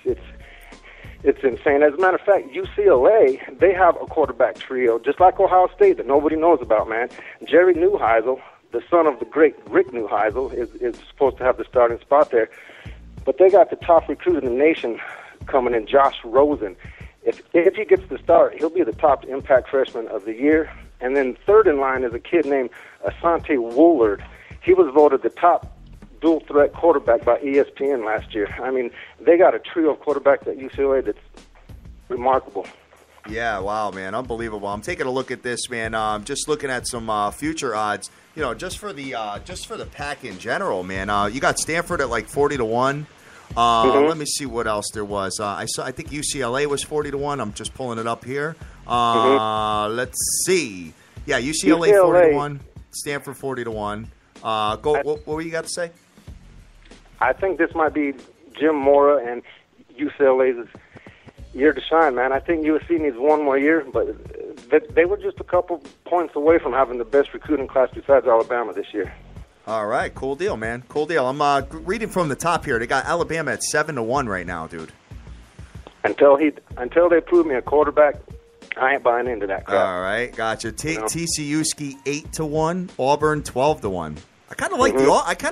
it's insane. As a matter of fact, UCLA, they have a quarterback trio, just like Ohio State, that nobody knows about, man. Jerry Neuheisel, the son of the great Rick Neuheisel, is supposed to have the starting spot there. But they got the top recruit in the nation coming in, Josh Rosen. If he gets the start, he'll be the top impact freshman of the year. And then third in line is a kid named Asante Woolard. He was voted the top dual-threat quarterback by ESPN last year. I mean, they got a trio of quarterbacks at UCLA that's remarkable. Yeah, wow, man, unbelievable. I'm taking a look at this, man. Just looking at some future odds. You know, just for the pack in general, man. You got Stanford at like 40-1. Let me see what else there was. I think UCLA was 40-1. I'm just pulling it up here. Let's see. Yeah, UCLA 40-1. Stanford 40-1. What were you got to say? I think this might be Jim Mora and UCLA's year to shine, man. I think USC needs one more year, but they were just a couple points away from having the best recruiting class besides Alabama this year. All right, cool deal, man. Cool deal. I'm reading from the top here. They got Alabama at 7-1 right now, dude. Until they prove me a quarterback, I ain't buying into that crap. All right, gotcha. TCU ski 8-1, Auburn 12-1. I kind of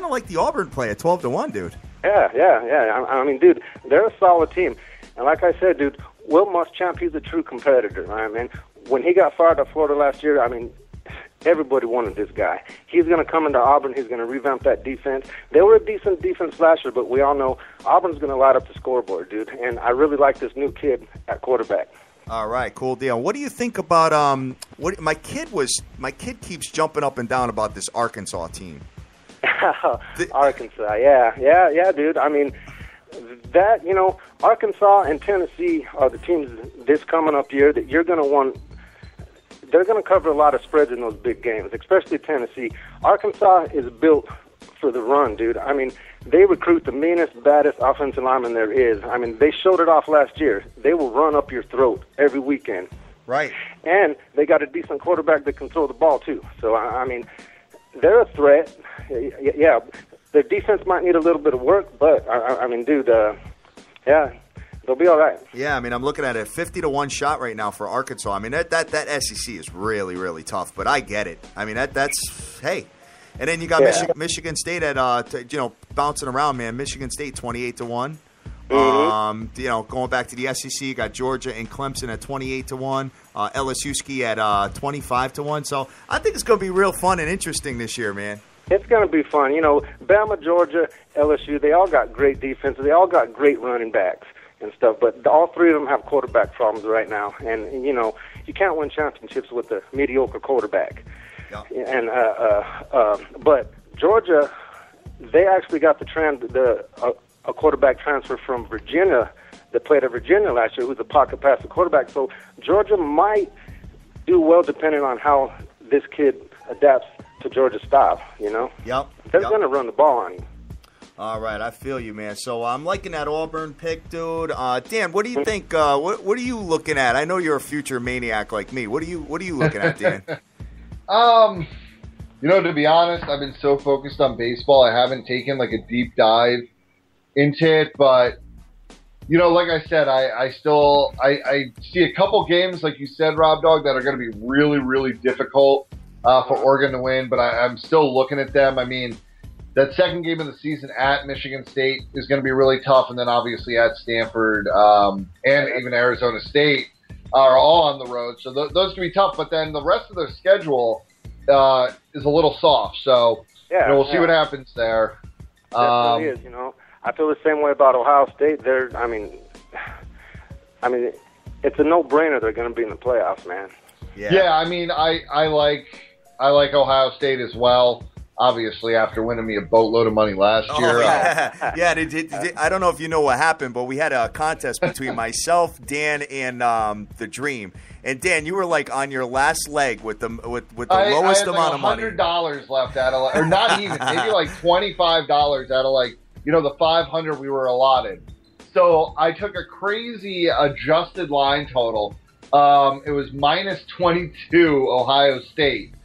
like the Auburn play at 12-1, dude. Yeah. I mean, dude, they're a solid team, and like I said, dude, Will Muschamp, he's a true competitor. I mean, when he got fired at Florida last year, I mean, everybody wanted this guy. He's going to come into Auburn. He's going to revamp that defense. They were a decent defense last year, but we all know Auburn's going to light up the scoreboard, dude. And I really like this new kid at quarterback. All right, cool deal. What do you think about what my kid keeps jumping up and down about this Arkansas team? Arkansas, yeah, dude. I mean, that, you know, Arkansas and Tennessee are the teams this coming up year that you're going to want. They're going to cover a lot of spreads in those big games, especially Tennessee. Arkansas is built for the run, dude. I mean, they recruit the meanest, baddest offensive lineman there is. I mean, they showed it off last year. They will run up your throat every weekend. Right. And they got a decent quarterback that can throw the ball, too. So, I mean, they're a threat. Yeah, their defense might need a little bit of work, but, I mean, dude, yeah, they'll be all right. Yeah, I mean, I'm looking at a 50-1 shot right now for Arkansas. I mean, that SEC is really, really tough, but I get it. I mean, that's hey. And then you got Michigan State at bouncing around, man. Michigan State 28-1. You know, going back to the SEC, you got Georgia and Clemson at 28-1. LSU ski at 25-1. So I think it's going to be real fun and interesting this year, man. It's going to be fun. You know, Bama, Georgia, LSU, they all got great defenses. They all got great running backs and stuff, but all three of them have quarterback problems right now. And you know, you can't win championships with a mediocre quarterback. Yeah. And but Georgia, they actually got a quarterback transfer from Virginia that played at Virginia last year, who's a pocket passer quarterback. So Georgia might do well depending on how this kid adapts to Georgia's style. You know, they're going to run the ball on you. All right, I feel you, man. So I'm liking that Auburn pick, dude. Dan, what do you think? What are you looking at? I know you're a future maniac like me. What are you looking at, Dan? You know, to be honest, I've been so focused on baseball, I haven't taken like a deep dive into it. But like I said, I see a couple games, like you said, Rob Dog, that are going to be really, really difficult for Oregon to win, but I'm still looking at them. I mean, that second game of the season at Michigan State is going to be really tough, and then obviously at Stanford and even Arizona State are all on the road. So those can be tough, but then the rest of their schedule is a little soft. So we'll see what happens there. It really is, I feel the same way about Ohio State. I mean, it's a no-brainer they're going to be in the playoffs, man. Yeah, I mean, I like Ohio State as well. Obviously, after winning me a boatload of money last year. I don't know if you know what happened, but we had a contest between myself, Dan, and the Dream. And Dan, you were like on your last leg with the lowest amount of money. $100 left out of, or not even, maybe like $25 out of the 500 we were allotted. So I took a crazy adjusted line total. It was minus 22 Ohio State.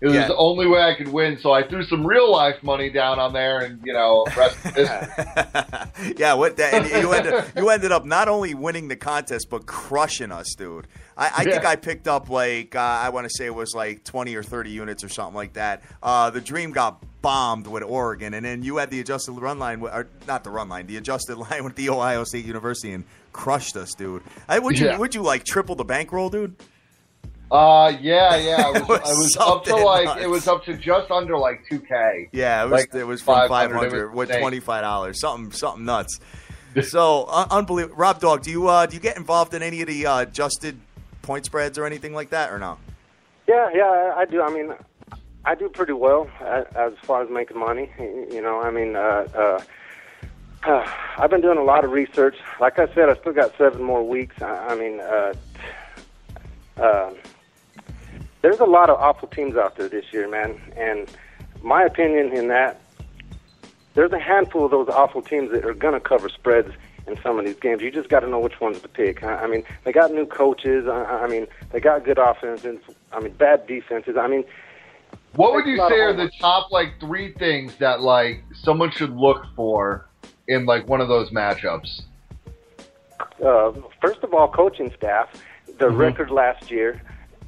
It was the only way I could win, so I threw some real life money down on there, and rest of history. And you ended up not only winning the contest but crushing us, dude. I think I picked up I want to say it was like 20 or 30 units or something like that. The Dream got bombed with Oregon, and then you had the adjusted run line, or not the run line, the adjusted line with the Ohio State University, and crushed us, dude. Would you like triple the bankroll, dude? Yeah. It was up to nuts. It was up to just under like $2K. Yeah, it was from 500 with $25. Something nuts. So unbelievable. Rob Dog, do you get involved in any of the adjusted point spreads or anything like that, or no? Yeah, I do. I mean, I do pretty well as far as making money. I've been doing a lot of research. Like I said, I still got 7 more weeks. There's a lot of awful teams out there this year, man. And my opinion in that, there's a handful of those awful teams that are going to cover spreads in some of these games. You just got to know which ones to pick. I mean, they got new coaches. They got good offenses. Bad defenses. What would you say are the top 3 things that someone should look for in one of those matchups? First of all, coaching staff, the record last year,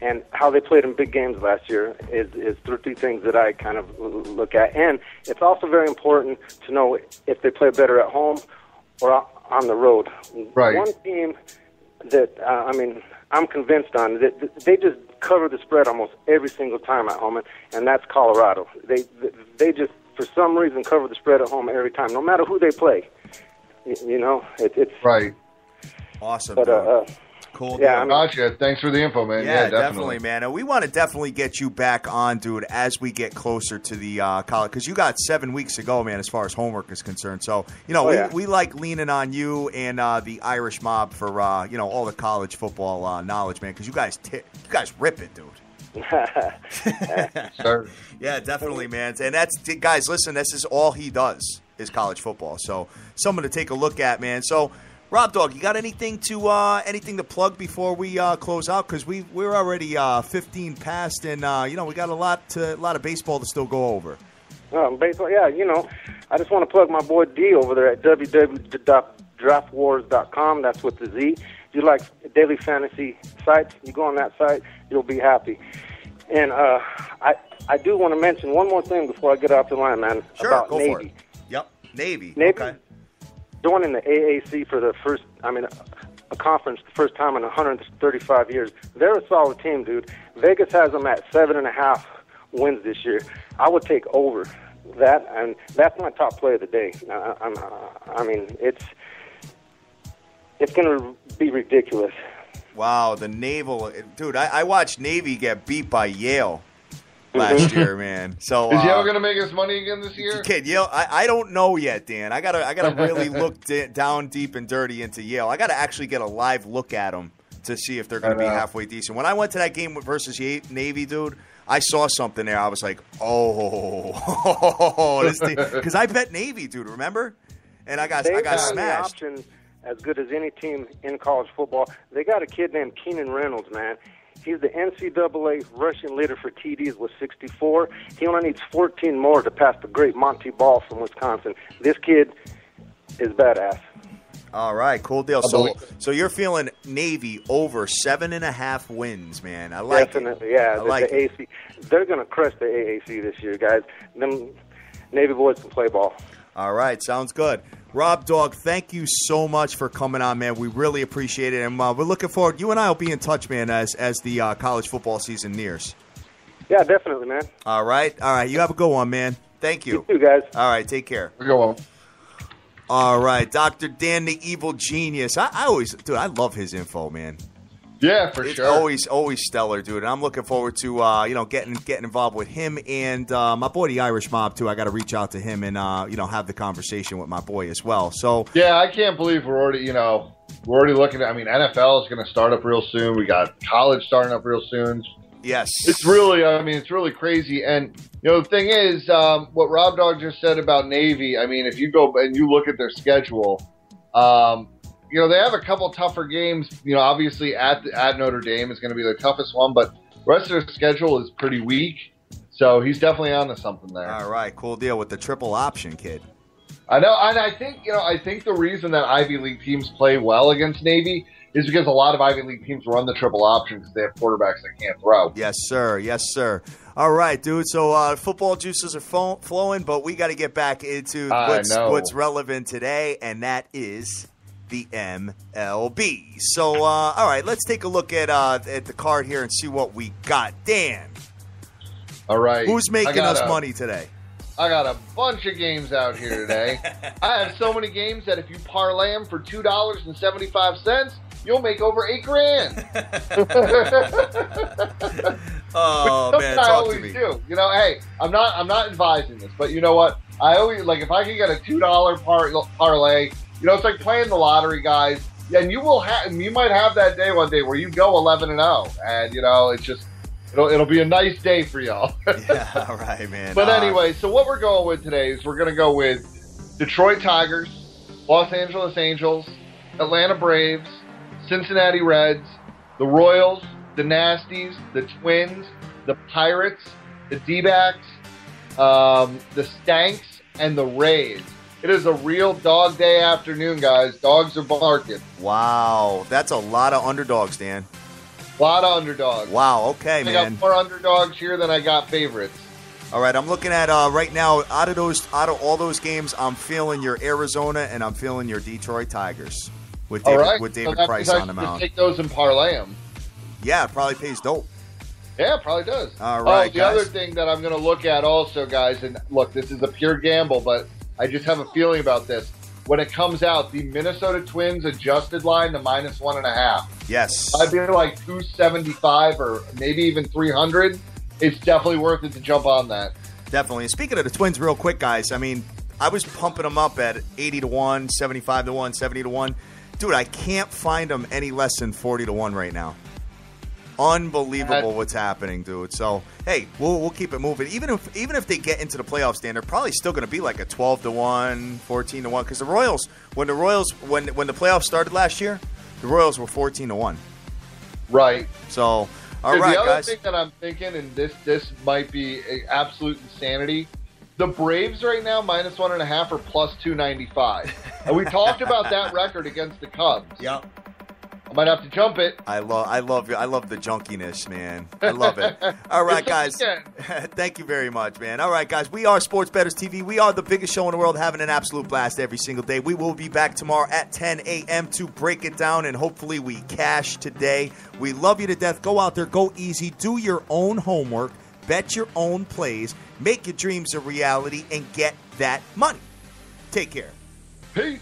and how they played in big games last year is 3 things that I kind of look at. And it's also very important to know if they play better at home or on the road. Right. One team that, I'm convinced on, that they just cover the spread almost every single time at home, and that's Colorado. They just, for some reason, cover the spread at home every time, no matter who they play. It's right. Awesome. But, cool. Yeah, gotcha. Thanks for the info, man. Yeah, definitely, man. And we want to definitely get you back on, dude, as we get closer to the college, because you got 7 weeks to go, man, as far as homework is concerned. So, we like leaning on you and the Irish mob for all the college football knowledge, man, because you guys rip it, dude. Sure. Yeah, definitely, man. And that's, guys, listen, this is all he does is college football. So, someone to take a look at, man. So, Rob Dog, you got anything to plug before we close out? Because we're already 15 past, and we got a lot of baseball to still go over. Baseball, yeah. I just want to plug my boy D over there at www.draftwars.com. That's with the Z. If you like daily fantasy sites, you go on that site, you'll be happy. And I do want to mention one more thing before I get off the line, man. Sure, about go Navy. for it. Yep, Navy. Okay. Joining the AAC for the first, a conference the first time in 135 years. They're a solid team, dude. Vegas has them at 7.5 wins this year. I would take over that, and that's my top play of the day. It's going to be ridiculous. Wow, the Naval, dude. I watched Navy get beat by Yale last year, man. So is Yale going to make us money again this year? Kid, Yale, I don't know yet, Dan. I gotta really look down deep and dirty into Yale. I gotta actually get a live look at them to see if they're going to be halfway decent. When I went to that game versus Navy, dude, I saw something there. I was like, this team, because I bet Navy, dude. Remember? And I got smashed. Option as good as any team in college football. They got a kid named Keenan Reynolds, man. He's the NCAA rushing leader for TDs with 64. He only needs 14 more to pass the great Monty Ball from Wisconsin. This kid is badass. All right, cool deal. So you're feeling Navy over 7.5 wins, man. I like Definitely, it. yeah. I like the it. AC, they're going to crush the AAC this year, guys. Them Navy boys can play ball. All right, sounds good. Rob Dog, thank you so much for coming on, man. We really appreciate it, and we're looking forward. You and I will be in touch, man, as the college football season nears. Yeah, definitely, man. All right. You have a good one, man. Thank you. You too, guys. All right, take care. Go on. All right, Dr. Dan the Evil Genius. I love his info, man. Yeah, for It's sure. always stellar, dude. And I'm looking forward to getting involved with him and my boy the Irish Mob too. I got to reach out to him and have the conversation with my boy as well. So yeah, I can't believe we're already looking at. I mean, NFL is going to start up real soon. We got college starting up real soon. yes, It's really crazy. And the thing is, what Rob Dog just said about Navy. I mean, if you go and you look at their schedule, they have a couple tougher games. Obviously at Notre Dame is going to be the toughest one, but the rest of their schedule is pretty weak. So he's definitely onto something there. All right, cool deal with the triple option, kid. I know, and I think the reason that Ivy League teams play well against Navy is because a lot of Ivy League teams run the triple option because they have quarterbacks that can't throw. Yes, sir. Yes, sir. All right, dude. So football juices are flowing, but we got to get back into what's relevant today, and that is the MLB. So, all right, let's take a look at the card here and see what we got. Dan. All right. Who's making us money today? I got a bunch of games out here today. I have so many games that if you parlay them for $2.75, you'll make over $8,000. Oh man, talk to me. Do. Hey, I'm not advising this, but you know what? I always if I can get a $2 parlay. It's like playing the lottery, guys. And you might have that day one day where you go 11-0, and it's just it'll be a nice day for y'all. Yeah, all right, man. But anyway, so what we're going with today is we're going to go with Detroit Tigers, Los Angeles Angels, Atlanta Braves, Cincinnati Reds, the Royals, the Nasties, the Twins, the Pirates, the D-backs, the Stanks, and the Rays. It is a real dog day afternoon, guys. Dogs are barking. Wow, that's a lot of underdogs, Dan. A lot of underdogs. Wow, okay, man. I got more underdogs here than I got favorites. All right, I'm looking at right now, out of all those games, I'm feeling your Arizona and I'm feeling your Detroit Tigers with David Price on the mound. Take those and parlay them. Yeah, it probably pays dope. Yeah, it probably does. All right, the other thing that I'm going to look at also, guys, and look, this is a pure gamble, but I just have a feeling about this. When it comes out, the Minnesota Twins adjusted line to -1.5. Yes. I'd be like 275 or maybe even 300. It's definitely worth it to jump on that. Definitely. Speaking of the Twins, real quick, guys, I mean, I was pumping them up at 80-1, 75-1, 70-1. Dude, I can't find them any less than 40-1 right now. Unbelievable what's happening, dude. So, hey, we'll keep it moving. Even if they get into the playoffs, Dan, they're probably still going to be like a 12-1, 14-1. Because the Royals, when the playoffs started last year, the Royals were 14-1. Right. So, all right, guys. The other thing that I'm thinking, and this might be absolute insanity, the Braves right now -1.5 or +295, and we talked about that record against the Cubs. Yep. I might have to jump it. I love the junkiness, man. I love it. All right, guys. Thank you very much, man. All right, guys. We are Sports Bettors TV. We are the biggest show in the world, having an absolute blast every single day. We will be back tomorrow at 10 a.m. to break it down, and hopefully we cash today. We love you to death. Go out there. Go easy. Do your own homework. Bet your own plays. Make your dreams a reality and get that money. Take care. Peace.